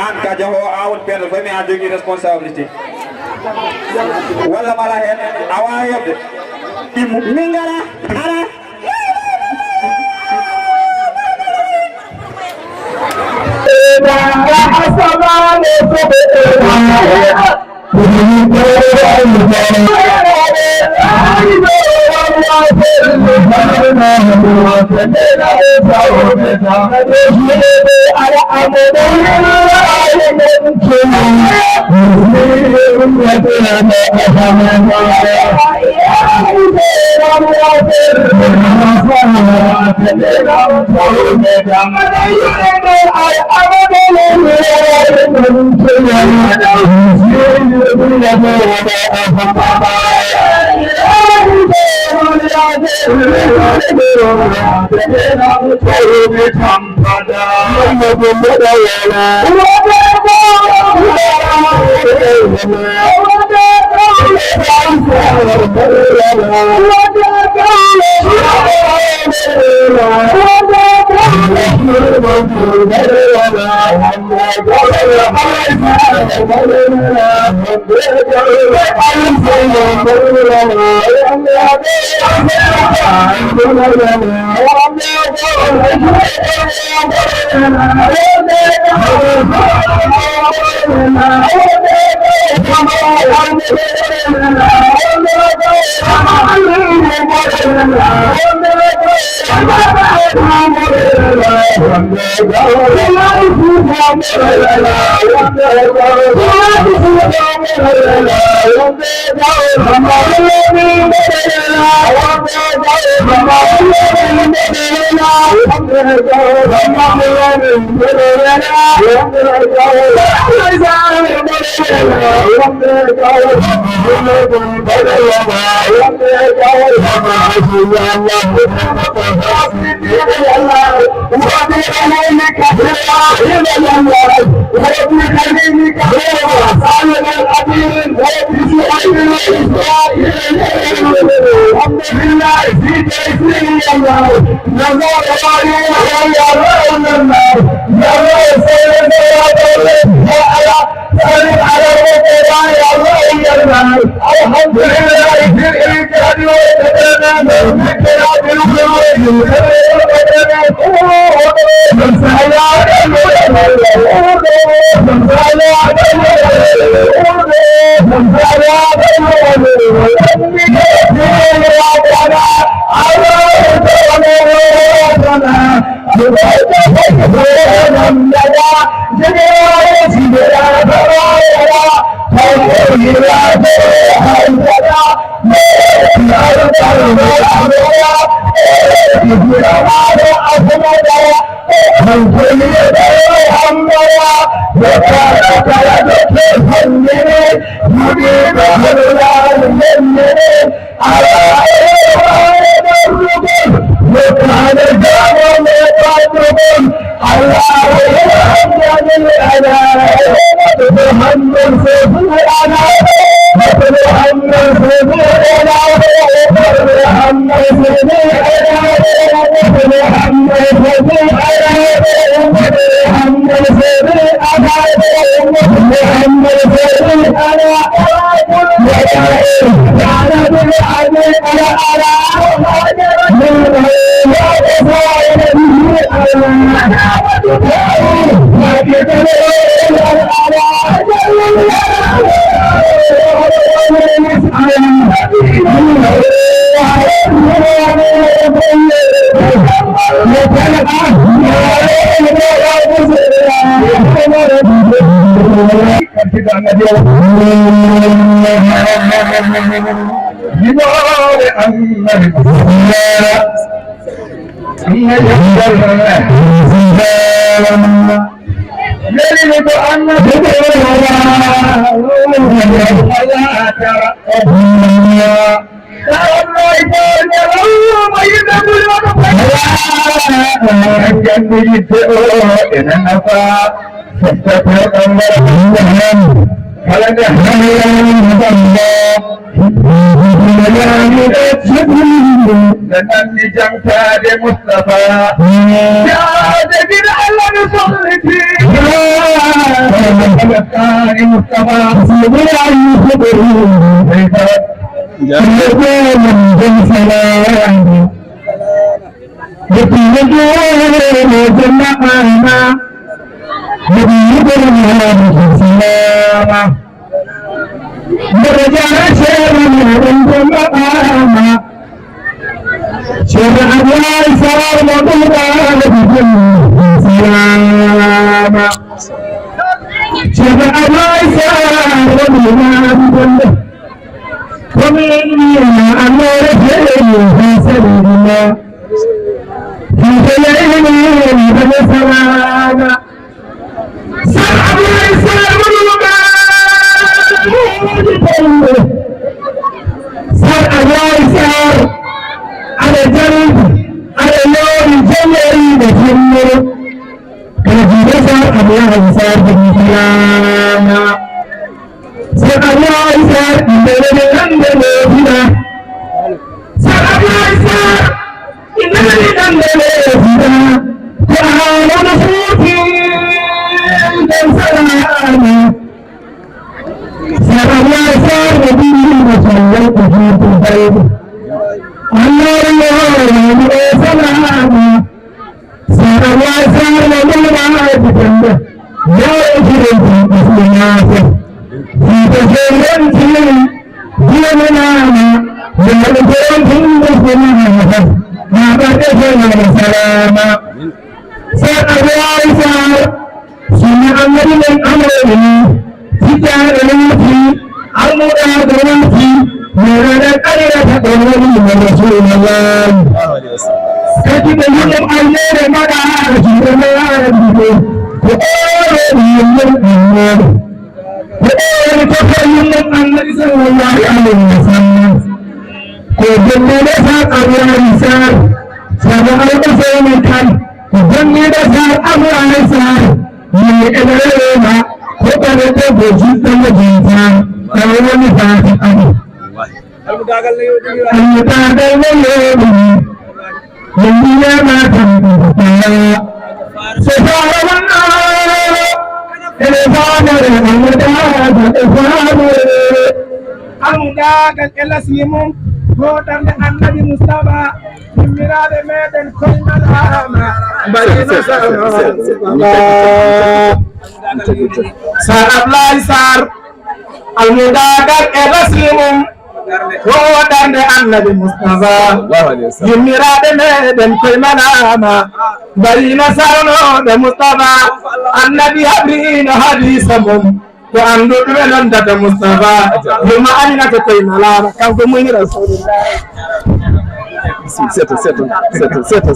an ka jahowo awon perde fami a jogui responsabilité walla mala hen a wawa heɓde ɗimmu min gara ara شر أبلاي سار مضوبة بكل سلامة شر أبلاي سار مضوبة بكل ومني أمر في سبيل الله في سبيل بسلامة سار أبلاي سار مضوبة بكل سار أبلاي سار على جنب على يوم جمعي بجنب كذي بسر الله يسار بالسلامة سر الله يسار إننا نندم فينا سر الله يسار إننا نندم فينا تعالى نفوتي بالسلامة سر الله يسار وبيه وصلى وجود البيت الله سلام سر الله سر الله بجنة يا رجل بسم الله في تجربة ديننا يا رجل بسم الله ما بدأنا سلام سر الله سر سمع من أمره في جارنا المرادنا مراد كريرة تقولي من رسول الله كتب يوم أيام مدى رسول الله وقال يوم الأمور وقال تخيل النبي صلى الله عليه وسلم كل نساء أبو نساء سبع الأسوم كان كل نساء أبو نساء من إبراهيم وقال تبجد وجيتا أول نساء أبو المتاقل ليوم يمينا ما تنبطا سفار والنار الفادر المتاقل الاسلم موتر النبي مصطفى من مراد ميدن كل ملامة برينا سار أبلاي سار المتاقل الاسلم هو دند النبي مصطفى يميراد ميدن كل ملامة برينا سارنو مصطفى النبي حبرين حديثهم وأندو بلن دات مصطفى يوم أننا كل ملامة كم كمين رسول الله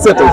settle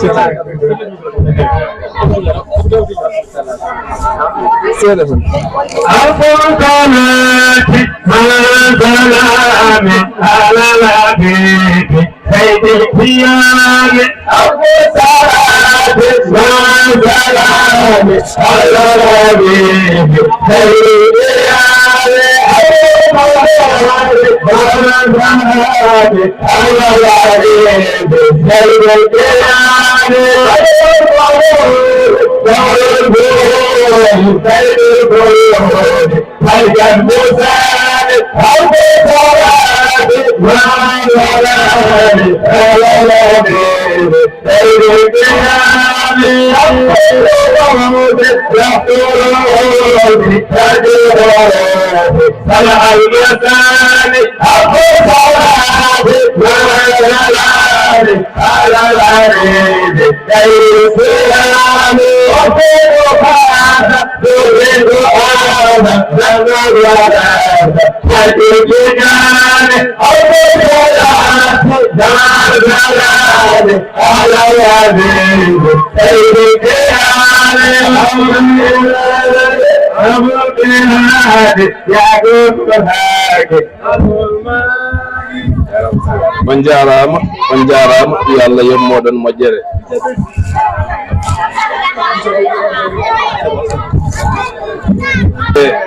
on jarama yo Allah yemmoɗon moƴƴere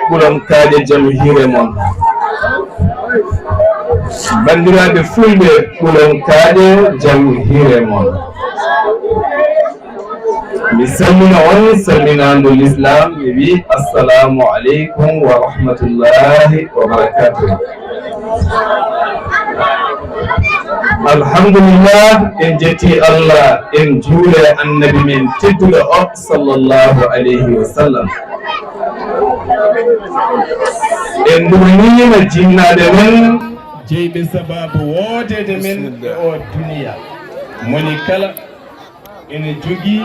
ɓuuron kaaje jaam hiire moon bandiraɓe fulɓe ɓuuron kaaje jaam hiire moon mi salmina on salminandu l'islam mi wi assalamu aleykum wa rahmatullahi wa barakatuh. alhamdulillah en jetti Allah en juule annabi men tedduɗo o sallallahu alayhi wa sallam en ɗumnima jinnade men jeyɓe sababu woodede men e o duniya moni kala ene jogii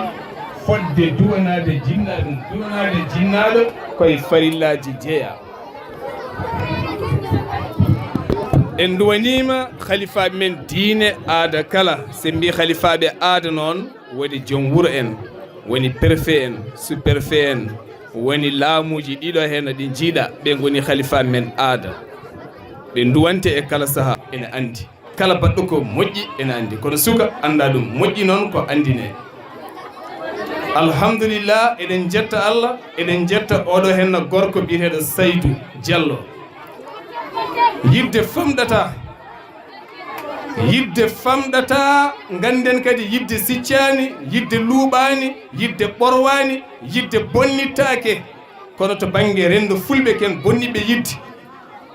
fodde duwanade jinnaɗo koye farillaji jeeya. en duwanima khalifaɓe men diine aada kala se mbi khalifaɓe aada noon woni joom wuuro en, woni préfet en, sous préfet en, woni laamuji ɗiɗo hen ɗi jiiɗa ɓe goni khalifaɓe men aada. ɓe duwante e kala saaha ene andi, kala baɗɗo ko moƴƴi ene andi, kono suka anda ɗum, moƴƴi noon ko andine. alhamdulillah eɗen jetta Allah, eɗen jetta oɗo henna gorko biyeteɗo Saydou Diallo. yidde famɗata ganden kadi yidde siccani, yidde luuɓani, yidde ɓorwani, yidde bonnittake, kono to banggue rendo fulɓe ken bonniɓe yidde.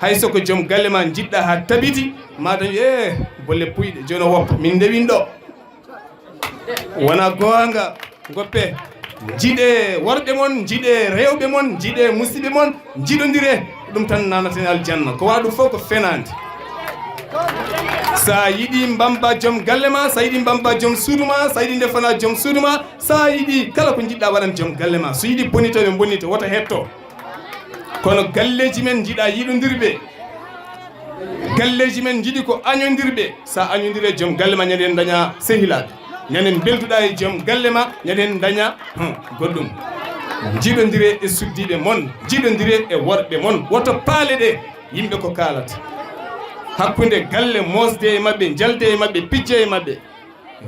hay soko joom galle ma jiɗɗa ha tabiti maɗa bolle puyɗe joni woppa min ndewin ɗo wona gonga goppe. jiɗe worɓe mon, jiɗe rewɓe mon, jiɗe musidɓe mon, jiɗodire, ɗum tan nanaten aljanna. ko waɗum fof ko fenade. sa yiɗi mbamba joom galle ma, sa yiɗi mbamba joom suudu ma, sa yiɗi defana joom suudu ma, sa yiɗi kala ko jiɗɗa waɗan joom galle ma. so yiɗi bonita ɓe bonita woto hetto. kono galleji men jiɗa yiɗodirɓe, galleji men jiɗi ko añodirɓe. sa añodire joom galle ma ñanden daña sehilaɓe, ñanden belduɗa e joom galle ma, ñanden daña goɗɗum. jiɗodire e suddiɓe mon, jiɗodire e worɓe mon, woto paale ɗe yimɓe ko kalata. hakkude galle mosde e mabɓe, jalde e mabɓe, picce e mabɓe.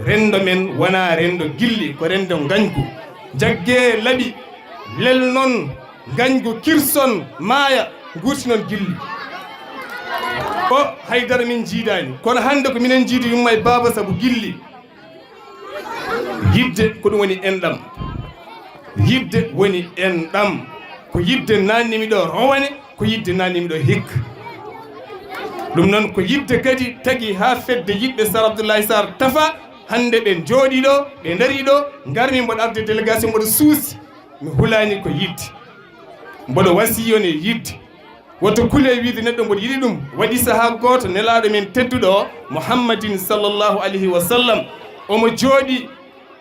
rendo men wona rendo gilli, ko rendo gañgu. jagge laaɓi lel noon gañgu kirson maaya gurti noon gilli. o haydara min jiidani, kono hande ko minen jiidi yumma e baba saabu gilli. yidde ko ɗum woni enɗam, yidde woni enɗam. ko yidde nannimiɗo rowane, ko yidde nannimiɗo hikka. ɗum noon ko yidde kadi tagui ha fedde yiɗɓe Sar Abdoulaye Sarr tafa. hande ɓe jooɗi ɗo, ɓe daari ɗo, garmi mboɗo arde délégation mboɗo suusi, mi hulani ko yidde, mboɗo wasiyone yidde. woto kule wiide neɗɗo mboɗo yiɗi ɗum. waɗi saaha goto nelaɗo men tedduɗo o Muhammadin sallllahu alayhi wa sallam, omo jooɗi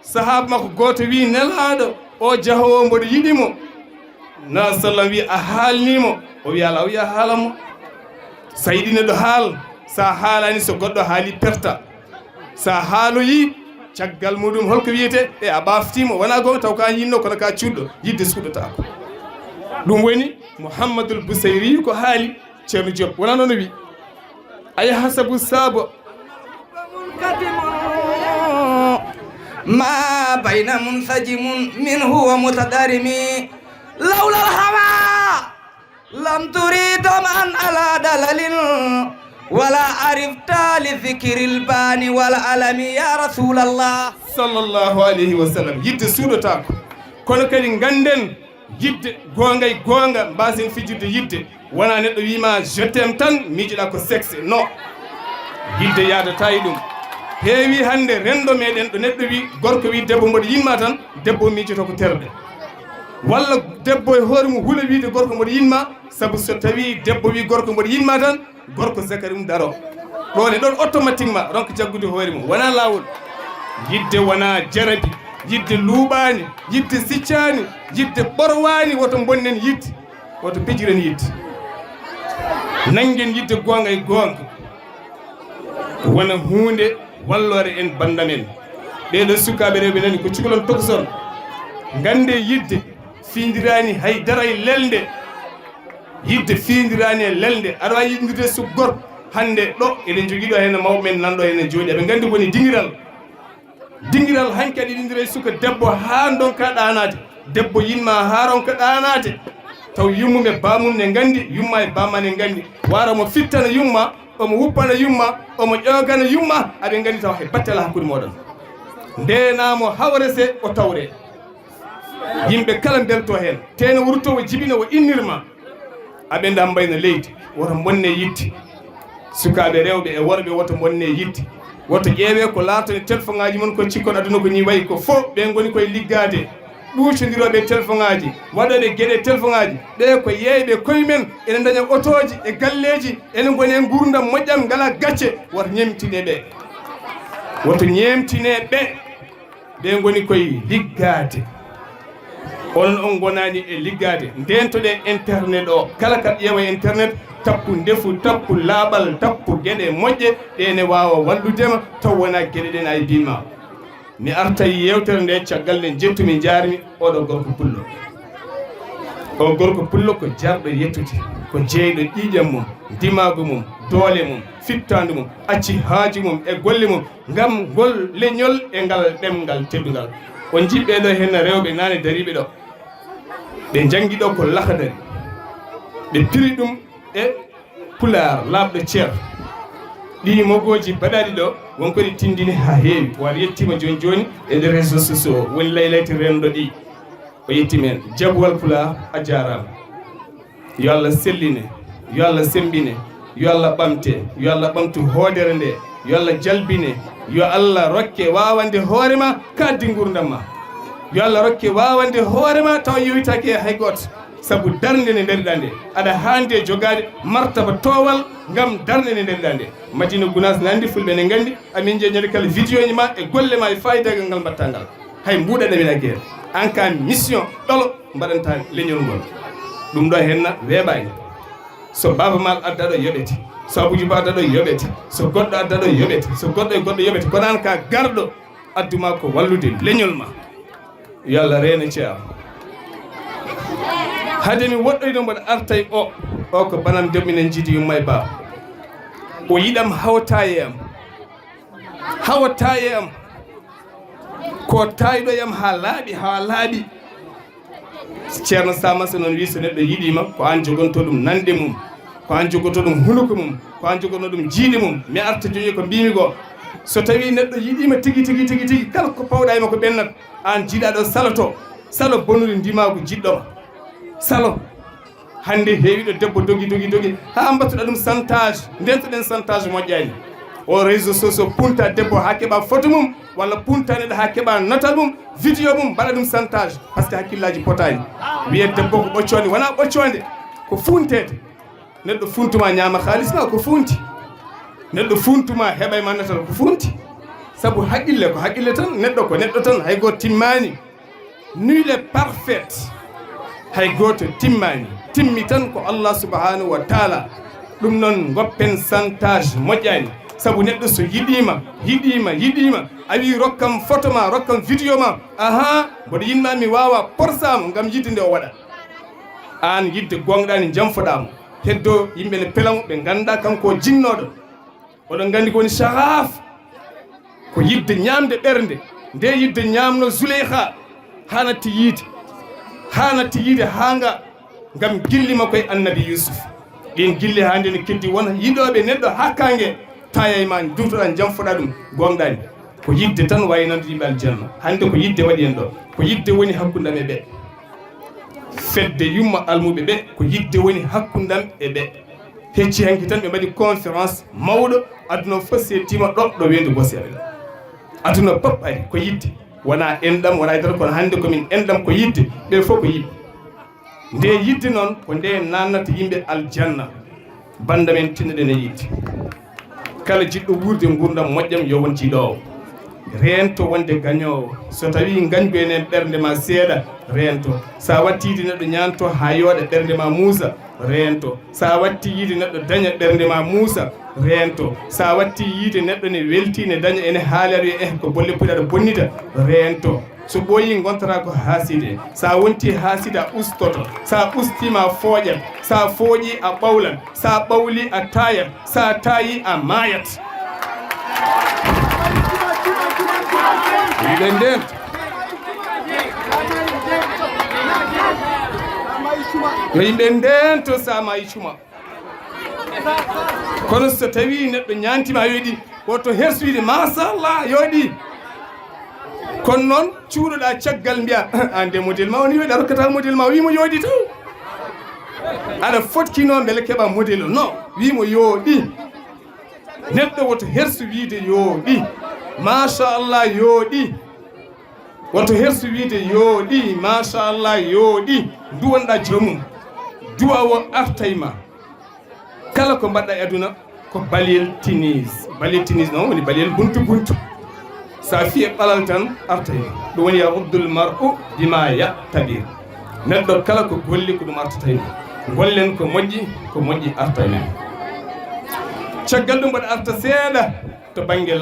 sahaba makko goto wi nelaɗo o jahowo mboɗo yiɗimo. na sallam wi a haalnimo? o wi ala, o wi a haalamo. sa yiɗi neɗɗo haal, sa haalani so goɗɗo haali perta. sa haaloyi caggal muɗum holko wiyete a ɓaftimo, wona gonga taw ka yinno kono ka cuɗɗo, yidde suuɗotako. ɗum woni Mouhamadoul Bousayri ko haali. ceerno Diop wona noon o wi ay hasabu sabo ma bayna munsajimun minhu wa mutadarimi lawla alhawa lam turid man ala dalalin wala arifta li dhikril bani wal alami ya rasulallah sallallahu alayhi wa sallam. yidde suuɗotako, kono kadi ganden yidde gongay gonga mbasen fijirde yidde. wona neɗɗo wima je t'aime tan miijiɗa ko sexe, non. yidde yadata e ɗum. heewi hande rendo meɗen ɗo neɗɗo wi gorko wi debbo mboɗo yinma tan, debbo miijoto ko terɗe. walla debbo e hoore mum huula wiide gorko mboɗo yinma, saabu so tawi debbo wi gorko mboɗo yinma tan, gorko zakari mum daro. ɗon e ɗon automatiquement ronko jaggude hoore mum, wona lawol. yidde wona jarabi, yidde luuɓani, yidde siccani, yidde ɓorwani. woto bonnen yidde, woto pijiren yidde, nanguen yidde gonga e gonga. wona hunde wallore en banda men. ɓeɗo sukaɓe rewɓe nani ko cukalon tokoson. gande yidde fiidirani haydara e lelde. yidde fiidirani e lelde. aɗa wawi yiddirde so gorko hande ɗo eɗen joguiɗo hen mawɓe men nanɗo ene jooɗi. aɓe gandi woni dingiral. dingiral hanki aɗa yidindira suka debbo ha donka ɗanade. debbo yinma ha ronka ɗanade, taw yummum e bamum ne gandi, yumma e bamma ne gandi. wara mo fittana yumma, omo wuppana yumma, omo ƴogana yumma, aɓe gandi taw hay battela hakkude moɗon. ndenamo hawrese o tawre. yimɓe kala belto hen teno wurto o jibina o innirma. aɓe dambayno leydi, woto bonne yidde. sukaɓe rewɓe e worɓe woto bonne yidde. woto ƴeewe ko laatone téléphone ngaji mon ko cikkon aduna ko ni wayi ko fof ɓe goni koye liggade. ɗucodiroɓe téléphone ngaji, waɗoɓe gueɗe téléphone ngaji, ɓe ko yeeyɓe koyemen ene daña otoji e galleji, ene goni e gurdam moƴƴam ngala gacce. woto ñemtiɗe ɓe. woto ñemtine ɓe goni koye liggade onon on gonani e liggade ndentoɗe internet o kala ka ƴeewa internet tappu ndefu tappu laaɓal tappu gueɗe moƴƴe ɗene wawa walludema taw wona gueɗe ɗen ay bima mi arta yewtere nde caggal nde jettumi jarmi oɗo gorko pullo o gorko pullo ko jarɗo yettude ko jeyɗo ƴiƴam mum dimago mum doole mum fittande mum acci haaji mum e golle mum ngam ngol leñol e ngal ɗemgal teddugal on jiɓɓeɗo hen rewɓe nane dariɓe ɗo ɓe jangi ɗo ko lahadari ɓe piri ɗum e pular laaɓɗo ceer ɗi mogoji baɗaɗi ɗo wonko ɗi tindini ha heewi waɗa yettima joni joni e les réseaux sociaux woni laylayti renɗo ɗi o yettima hen jabuwal pular a jarama yo Allah selline yo Allah sembine yo Allah ɓamte yo Allah ɓamtu hoodere nde yo Allah jalbine yo Allah rokke wawande hoorema kaddi gurdam ma yo Allah rokke wawande hoorema taw yewitake hay goto sabu darde nde ndariɗa nde aɗa hande jogade martaba towal gam darde nde ndariɗa nde Madina Gounass nandi fulɓe ne gandi amin jeñade kala vidéo ji ma e golle ma e fayidagal ngal mbatta ngal hay mbuɗaɗamin a gueere en cas mission ɗolo mbaɗanta leñol ngol ɗum ɗo henna weeɓani so baba mal adda ɗo yoɓete so abujiba adda ɗo yoɓete so goɗɗo adda ɗo yoɓete so goɗɗo e goɗɗo yoɓete kono an ka garɗo adduma ko wallude leñol ma yo Allah reena ceewa hade mi woɗɗoyno mboɗo artay o ko banam debminen jiidi yumma e baba o yiɗam hawtaye am ko tayɗo yam ha laaɓi ceerno Samassa noon wi so neɗɗo yiɗima ko an jogonto ɗum nande mum ko an jogoto ɗum hunuko mum ko an jogono ɗum jiiɗe mum mi arta joni ko mbimi ko so tawi neɗɗo yiɗima tigui kala ko pawɗa e makko ɓennat an jiiɗaɗo salo bonude ndimago jiɗɗoma salo hande heewi ɗo debbo dogi ha mbattuɗa ɗum chantage ndentoɗen chantage moƴƴani o réseaux sociaux punta debbo ha keɓa photo mum walla punta neɗɗo ha keɓa notal mum vidéo mum mbaɗa ɗum chantage par ce que hakkillaji potani wiye debbo ko ɓoccode wona ɓoccode ko funtede neɗɗo funtuma ñama halis ma ko funti neɗɗo funtuma heɓay ma notal ko funti saabu haqqille ko haqqille tan neɗɗo ko neɗɗo tan hay goto timmani nul est parfaite hay goto timmi tan ko Allah subhanahu wa taala ɗum noon goppen chantage moƴƴani sabu neɗɗo so yiɗima a wi rokkam photo ma rokkam vidéo ma mboɗo yinma mi wawa porsamo gam yidde nde o waɗa an yidde gonɗani jamfoɗamo heddo yimɓe ne pelamo ɓe ganda kanko jinnoɗo oɗon gandi kowoni sahaf ko yidde ñamde ɓernde nde yidde ñamno Zuleyha hanatti yiide hanga gam gillima koye annabi Yusuf ɗin gilli hande ne keddi wona yiɗoɓe neɗɗo hakkangue tayay ma dutoɗa jamfoɗa ɗum gonɗani ko yidde tan waynande yimɓe aljanna hande ko yidde waɗi en ɗo ko yidde woni hakkudam e ɓe fedde yumma almuɓe ɓe ko yidde woni hakkudam e ɓe hecci hanki tan ɓe mbaɗi conférence mawɗo aduna fof settima ɗo wendi Bosiyal aduna pop ari ko yidde wona enɗam wona dara kono hande komin enɗam ko yidde ɓe fof ko yidde nde yidde noon ko nde nannata yimɓe aljanna banda men tinnoɗen e yidde kala jiɗɗo wurde gurdam moƴƴam yo won jiiɗowo rento wonde gañowo so tawi gañgo enen ɓernde ma seeɗa rento sa wattide neɗɗo ñanto ha yooɗa ɓernde ma muusa rento sa watti yiide neɗɗo daña ɓernde ma muusa rento sa watti yiide neɗɗo ne welti ne daña ene haali aɗa ko bolle puɗi aɗa bonnita rento so ɓooyi gontata ko haaside sa wonti haaside a ustoto sa ustima fooƴat sa fooƴi a ɓawlan sa ɓawli a tayat sa tayi a mayat yiɓe nden yo yimɓe ndento sa mayi cuma kono so tawi neɗɗo ñantima yoɗi woto hersoyde machallah yoɗi kono noon cuuɗoɗa caggal mbiya an de modèle ma woni yoɗi a rokkata modèle ma wimo yooɗi taw aɗa fotki noon beele keeɓa modèle o non wimo yooɗi neɗɗo woto herso wiide yooɗi machallah yooɗi woto herso wiide yooɗi machallah yooɗi duwanɗa joomum duwa o artayma kala ko mbaɗɗa e aduna ko baliyel tinis noon woni baliyel buntu sa fiye ɓalal tan artayno ɗum woni yahuddul mar'u bima yaqtadir neɗɗo kala ko golli ko ɗum artatayno gollen ko moƴƴi artaymen caggal ɗum mbaɗa arta seeɗa to banggue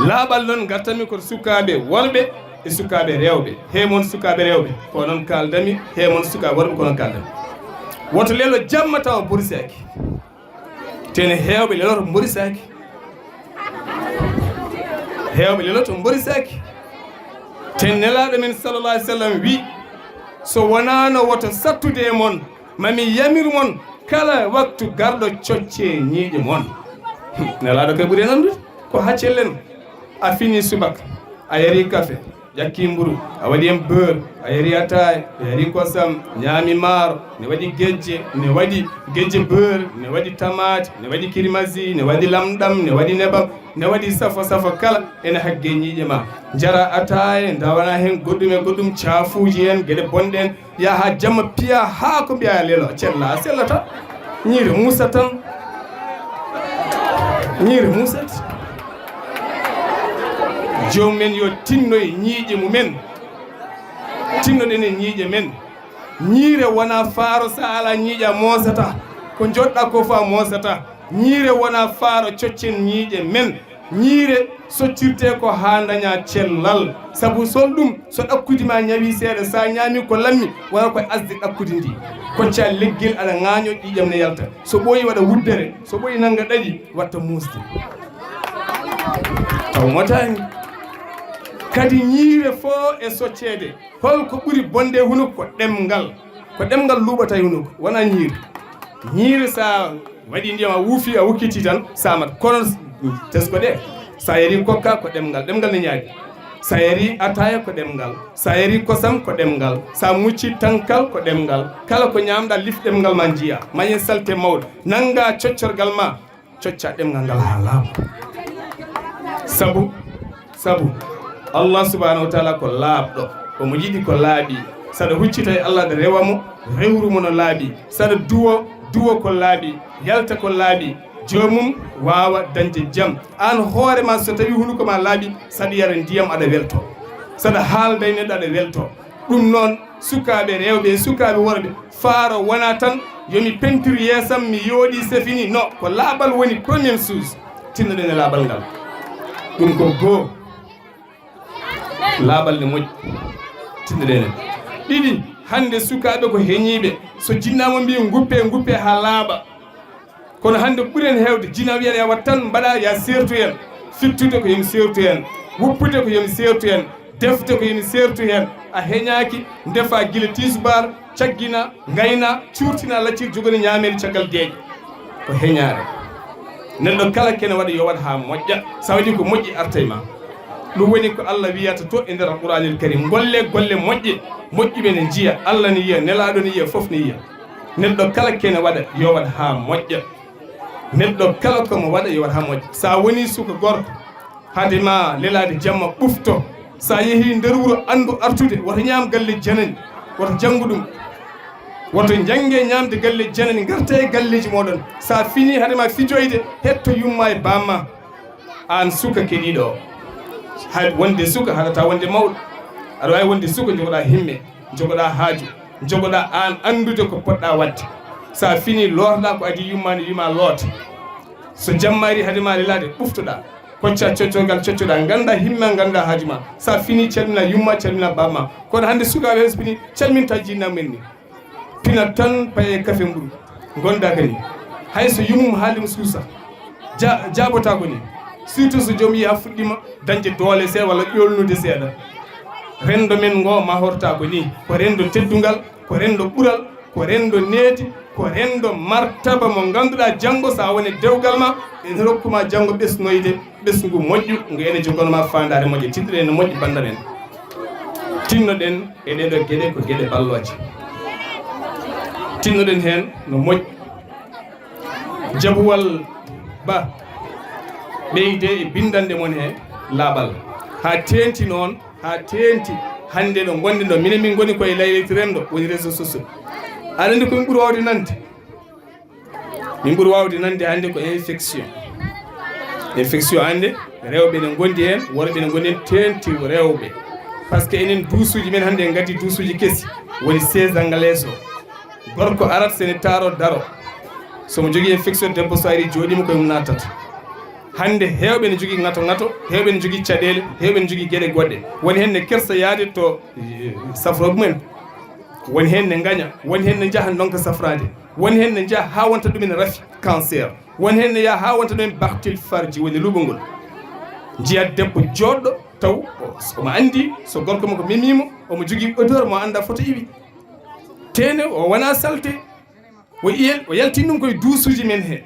laaɓal noon gartanmi koto sukaɓe worɓe e sukaɓe rewɓe hemon sukaɓe rewɓe ko noon kaldami hemon sukaɓe worɓe ko noon kaldami woto lelo jamma tawa borisaki tene hewɓe leloto borisaki ten nelaɗo men sallallah alih w sallam wi so wonano woto sattude e mon mami yamir mon kala waktu garɗo cocce ñiiƴe mon nelaɗo kay ɓuuri nandude ko haccellen a fini subaka a yari café ƴakki mburu a waɗi hen beurre a yari ataye a yari kosam ñaami maaro ne waɗi gejje ne waɗi gejje beurre ne waɗi tamate ne waɗi kirimasi ne waɗi lamɗam ne waɗi nebam ne waɗi safo kala ene hagge ñiiƴe ma jara ataye dawana hen goɗɗum e goɗɗum cafuji hen gueɗe bonɗe en yaha jamma piya ha ko mbiya lelo cella a sellata ñiiri musa tan ñiiri musat jomumen yo tinnoye ñiiƴe mumen tinnoɗen e ñiiƴe men ñiire wona faaro sa ala ñiiƴa mosata ko joɗɗa ko fa mosata ñiire wona faaro coccen ñiiƴe men ñiire soccirte ko ha daña cellal saabu sol ɗum so ɗakkude ma ñawi seeɗa sa ñaami ko lammi wona koye asde ɗakkude ndi kocca leggel aɗa ŋaño ƴiƴam ne yalta so ɓooyi waɗa wuddere so ɓooyi nangga ɗaɗi watta musde taw motani kadi ñiire fo e soccede holko ɓuri bonde hunuko ko ɗemgal luuɓata e hunuko wona ñiire sa waɗi ndiyam a wuufi a wukkiti tan samat kono tesko ɗe sa yari kokka ko ɗemgal ne ñaadi sa yari ataya ko ɗemgal sa yari kosam ko ɗemgal sa mucci tankal ko ɗemgal kala ko ñamɗa lif ɗemgal ma jiya mañen salte mawɗo nanga coccorgal ma cocca ɗemgal ngal ha laaɓa sabu Allah subhanahu wa ta'ala ko laaɓɗo omo yiɗi ko laaɓi saɗa huccita e Allah ɗo rewamo rewrumo no laaɓi saɗa duwo ko laaɓi yalta ko laaɓi jomum wawa dañde jaam an hoorema so tawi hunuko ma laaɓi saɗa yara ndiyam aɗa welto saɗa haalda e neɗɗo aɗa welto ɗum noon sukaɓe rewɓe e sukaɓe worɓe faaro wona tan yomi pentiri yeesam mi yooɗi c'est fini non ko laaɓal woni premiére chose tinnoɗen e laaɓal ngal ɗum ko goo laaɓal ne moƴƴi tinnoɗenen ɗiɗi hande sukaɓe ko heñiɓe so jinnama mbi guppe ha laaɓa kono hande ɓuuren hewde jina wiyata ya wat tan mbaɗa ya sertu hen fittude ko yomi sertu hen woppude ko yomi sertu hen defte ko yomi sertu hen a heñaki defa guila tisubar caggina gayna curtina laccir jogoni ñamede caggal deeƴe ko heñare neɗɗo kala kene waɗa yo waɗ ha moƴƴa sa waɗi ko moƴƴi arta e ma ɗum woni ko Allah wiyata to e nder alqouranil karim golle moƴƴuɓe ne jiiya Allah ne yiya nelaɗo ne yiya foof ne yiya neɗɗo kala kene waɗa yo waɗ ha moƴƴa neɗɗo kala komo waɗa yo waɗ ha moƴƴa sa woni suka gorko hadema lelade jamma ɓufto sa yeehi nder wuuro andu artude woto ñaam galle janani woto janggu ɗum woto jangue ñamde galle janani garta e galleji moɗon sa fini hadema fijoyde hetto yumma e bamma an suka keɗiɗo o hay wonde suka haɗata wonde mawɗo aɗa wawi wonde suka jogoɗa himme jogoɗa haaju jogoɗa an andude ko poɗɗa wadde sa fini lorɗa ko adi yummani wima loota so jammari hadema lelade ɓuftoɗa kocca coccogal coccoɗa ganda himma ganda haaju ma sa fini calmina yumma calmina bamma kono hande sukaɓe hespini calminta jinnamen ni pina tan paye kafe mburu gonda kani hayso yummum haalimo suusa jabota ko ni surtout so joom yiya fuɗɗima dañde doole seeɗa walla ƴolnude seeɗa rendo men ngo ma horta ko ni ko rendo teddugal ko rendo ɓuural ko rendo needi ko rendo martaba mo ganduɗa janggo sa woni dewgal ma en rokkuma janggo ɓesnoyde ɓesgu moƴƴu ngo ene jogonoma fandare moƴƴe tinnoɗen no moƴƴi bandam en tinnoɗen e ɗeɗo gueɗe ko gueɗe balloje tinnoɗen hen no moƴƴi jabuwal ba ɓeyde e bindande mon he laaɓal ha tenti noon ha tenti hande ɗo gonɗe ɗo minen min goni koye layliti remɗo woni réseau sociaux aɗa andi komin ɓuuri wawde nande min ɓuuri wawde nande hande ko infection hande rewɓe ne gondi hen worɓe ne gondi hen tenti rewɓe par ce que enen duusuji men hannde en gaddi duusuji kesi woni 16 anglaise o gorko arat sene taaro daro somo jogui infection debbo so ari jooɗima koye mum natata hande hewɓe ne jogui ŋato hewɓe ne jogui caɗele hewɓe ne jogui gueɗe goɗɗe woni hen ne kersa yaade to safroɓe mumen woni hen ne gaña woni hen ne jaaha donka safrade woni hen ne jaaha ha wonta ɗumen rafi cancer woni hen ne yaha ha wonta ɗumen baktil farji woni luɓogol jiyat debbo joɗɗo taw omo andi so gorko mo ko memimo omo jogui odeur mo anda foto iwi tene o wona salte o yaltin ɗum koye duusuji men he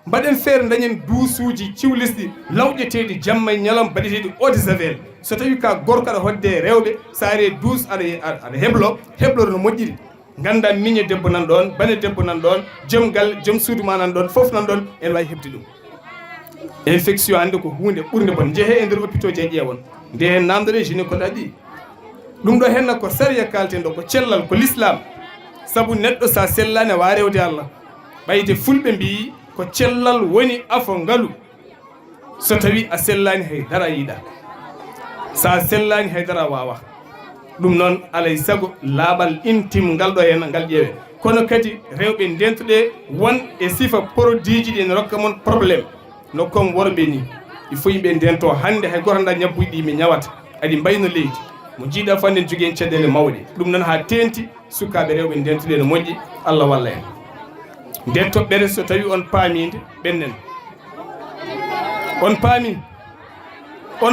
mbaɗen feere dañen duusuji ciwlisɗi lawƴeteɗi jamma e ñalam mbaɗeteɗi eau de javel so tawi ka gorko aɗa hodde rewɓe sa ari duus aɗa hebloro no moƴƴiri ganda miñe debbo nan ɗon bane debbo nan ɗon joom galle joom suudu ma nan ɗon foof nan ɗon en wawi hebde ɗum infection hande ko hunde ɓurde bon jeehe e nder hôpitaux je ƴeewon nde hen namdoɗe gynécologue ɗi ɗum ɗo henna ko sariya kalten ɗo ko cellal ko l'islam saabu neɗɗo sa sellani a wawa rewde Allah ɓayde fulɓe mbi ko cellal woni afo ngalu so tawi a sellani haydara yiiɗa sa sellani haydara wawa ɗum noon alay saago laaɓal intime ngal ɗo henna ngal ƴeewe kono kadi rewɓe ndentuɗe won e sifa produit ji ɗi ne rokka mon probléme no comme worɓe ni il faut yimɓe ndento hande hay goto anda ñabbuji ɗi mi ñawata aɗi mbayno leydi mo jiiɗa fande ne jogui en caɗele mawɗe ɗum noon ha tenti sukaɓe rewɓe ndentuɗe no moƴƴi Allah walla en nden toɓɓere so tawi on paamide ɓennen on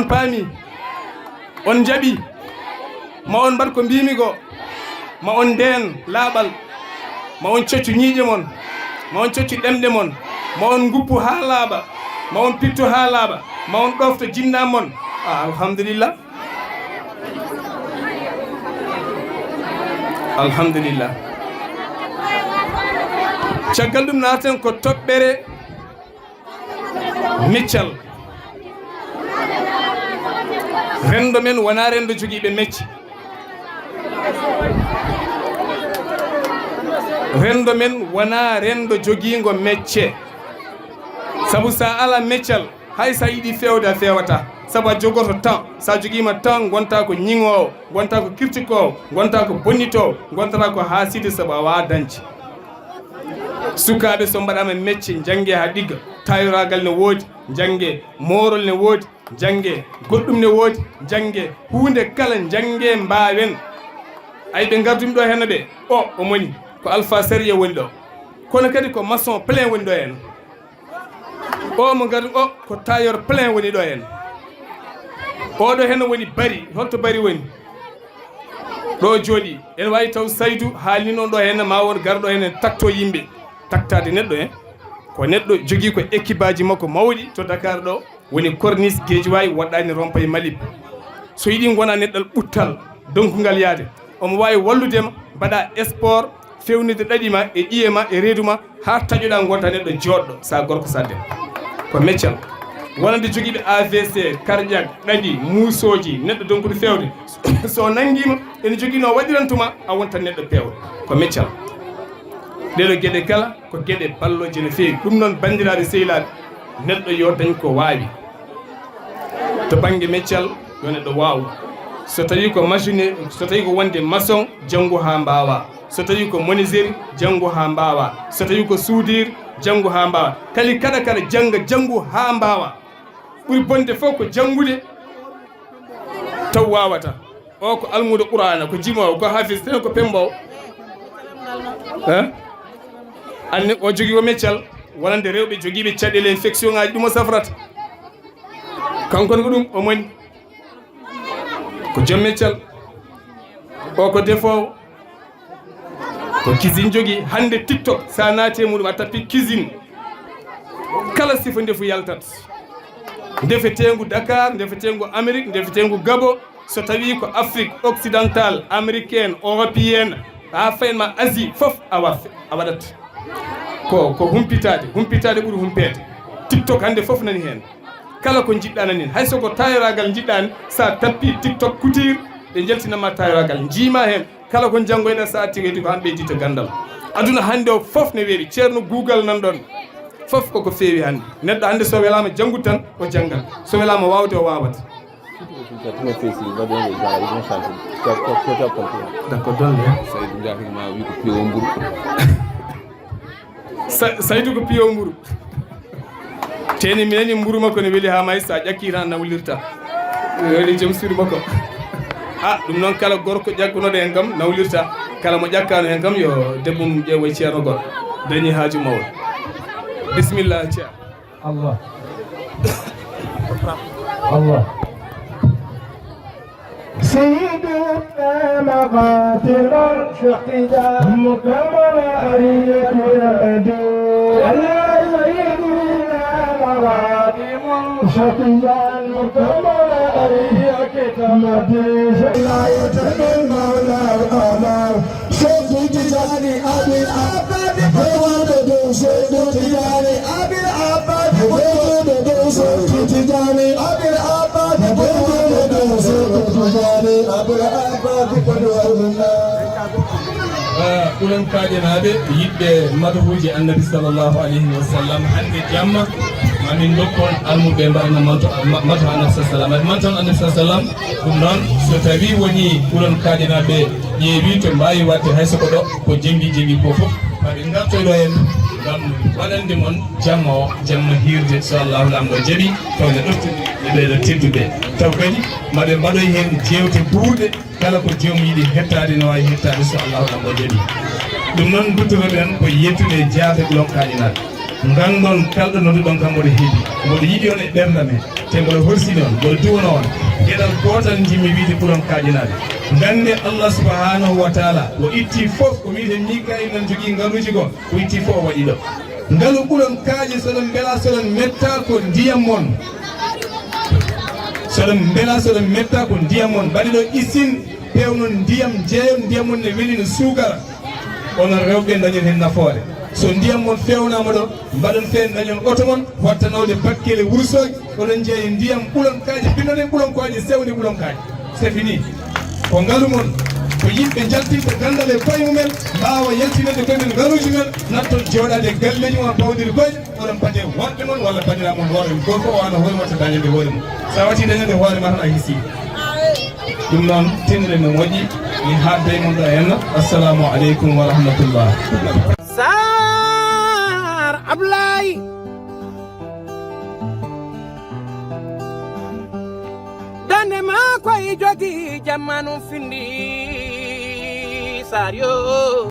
paami on jaaɓi ma on mbat ko mbimi ko ma on nden laaɓal ma on coccu ñiiƴe mon ma on coccu ɗemɗe mon ma on guppu ha laaɓa ma on pittu ha laaɓa ma on ɗofto jinnam mon alhamdulillah alhamdulillah caggal ɗum naten ko toɓɓere meccal rendo men wona rendo jogiiɓe mecce rendo men wona rendo jogiingo mecce sabu sa ala meccal hay sa yiɗi fewde a fewata sabu a jogoto temps sa joguima temps gonta ko ñiŋowo gonta ko kirtikowo gonta ko bonnitowo gontata ko haaside sabu a wawa dañde sukaɓe so mbaɗama mecce jangge ha ɗigga tayoragal ne woodi jangge morol ne woodi jangge goɗɗum ne woodi jangge hunde kala jangge mbawen ay ɓe gardumi ɗo henna ɓe o moni ko alpha série woni ɗo kono kadi ko maçon plein woni ɗo hen o mo gardi o ko tailleur plein woni ɗo hen oɗo hen woni bari holto bari woni ɗo jooɗi en wawi taw Saydou haalni noon ɗo hen ma won garɗo hen takto yimɓe taktade neɗɗo hen ko neɗɗo jogui ko équipe aji makko mawɗi to Dakar ɗo woni corniche Guédiawaye woɗɗani rond-point Malib so yiiɗi gona neɗɗal ɓuttal donkugal yaade omo wawi walludema mbaɗa sport fewnide ɗaɗima e ƴiyema e reedu ma ha taƴoɗa gonta neɗɗo joɗɗo sa gorko sadde ko meccal wonande joguiɓe AVC cardiaque ɗaɗi muusoji neɗɗo donkude fewde so nanguima ene jogui no waɗirantuma a wontan neɗɗo pewɗo ko meccal ɗeɗo gueɗe kala ko gueɗe balloje no feewi ɗum noon bandiraɓe sehilaɓe neɗɗo yo dañ ko waawi to banggue meccal yo neɗɗo waaw so tawi ko machine so tawi ko wonde maçon janggo ha mbawa so tawi ko menuiserie janggo ha mbawa so tawi ko soudure janggo ha mbawa kali kada kada janggo ha mbawa ɓuuri bonde fof ko jangude taw wawata o ko almudo qur'ana ko jimowo ko hafiz tan ko pembowo anne o jogui ko meccal wonande rewɓe joguiɓe caɗele infection ngaji ɗum o safrata kanko ko ɗum o moni ko joom meccal o ko defowo ko cuisine jogui hande TikTok sa naati muɗum a tappi cuisine kala sifa ndefu yaltat ndefetengu Dakar ndefetengu Amérique ndefetengu Gabo so tawi ko Afrique occidentale américaine européenne ha fayenma Asie foof a waɗat ko humpitade ɓuuri humpede TikTok hande foof nani hen kala ko jiɗɗa nani hen hay soko tayoragal jiɗɗani sa tappi TikTok couture ɓe jaltinama tayoragal jiima hen kala ko janggoyɗa sa tigadi ko hamɓe dita gandal aduna hande o foof ne weeri ceerno Google nan ɗon fof koko feewi hannde neɗɗo hannde so welama janngu tan o janngal so welama wawde o wawat d'accord donne Saydou ko piyo mburu teni minani mburu makko ne weli ha may sa ƴakki tan nawlirta weli joom suudu makko ɗum noon kala gorko ƴakkunoɗo hen kam nawlirta kala mo ƴakkano hen kam yo debbum ƴeewo ceerno goɗɗo dañi haaju mawɗo bisimillah ceerno Allah Allah سيدنا مقاتل شقيا مكمل أرية الأدي يا سيدنا مقاتل شقيا مكمل أرية كتمتي لا يتم المولى الأمام شد تجاني أبي العباد وولد شد تجاني أبي العباد وولد شد تجاني أبي العباد وولد شد تجاني أبي العباد ɓuren kaƴanaɓe yiɗɓe madahuji annabi sallllahu alayhi wa sallam hande jamma mamin dokkon almuɓe mbaɗana mato annabi sa sallam ade mantan annabi sa sallam ɗum noon so tawi woni ɓuren kaƴanaɓe ƴeewi to mbawi wadde hay soko ɗo ko jenggi ko foof maɓe gartoyɗo hen ngam waɗande moon jamma o jamma hirde so allahu lamɗo jaaɓi tawne ɗoftude ɓeɗo tedduɓe taw kadi maɓe mbaɗoy hen jewte ɓuurɗe kala ko joomum yiɗi hettade no wawi hettade so allahu lamɗo jaaɓi ɗum noon duttoroɗen ko yettude jaate ɓuulon kaƴinaɓe gandon kalɗo nodduɗon kam mboɗo heeɓi mboɗo yiɗi on e ɓerdam he te mboɗo horsini on mboɗo duwono on gueɗal gotal jimmi wiide ɓuulon kaƴinaɓe gande Allah subhanahu wa taala o itti fof ko wiite Mikail nan jogui ngaluji go o itti fof o waɗi ɗo ngalu ɓuulon kaaƴe soɗon beela soɗon metta ko ndiyam mon soɗon beela soɗon metta ko ndiyam mon mbaɗi ɗo isin pewnon ndiyam jeeyon ndiyam mon ne weli no suugara onon rewɓe dañon hen nafoore so ndiyam mon fewnama ɗo mbaɗon fen dañon oto mon wattanawde bakkele Wourossogui oɗon jeeyi ndiyam ɓuulon kaaƴe pinnoɗen ɓuulon kaaƴe sewde ɓuulon kaaƴe c'est fini ko ngalu mon ko yimɓe jaltinta gandal e koye mumen mbawa yaltinede koyemen ngaluji men natton joɗade galleji mon bawdiri koye oɗon paade wonɓe mon walla bandiraɓe mon hoore goto fof o wano hoore watta dañande hoore mum sa watti dañande hoore ma tan a hiisi ɗum noon tinre no moƴƴi mi hadde mon ɗo henna assalamu aleykum wa rahmatullah saar abdoulaye dande ma koye jogi jammanu findi saar yo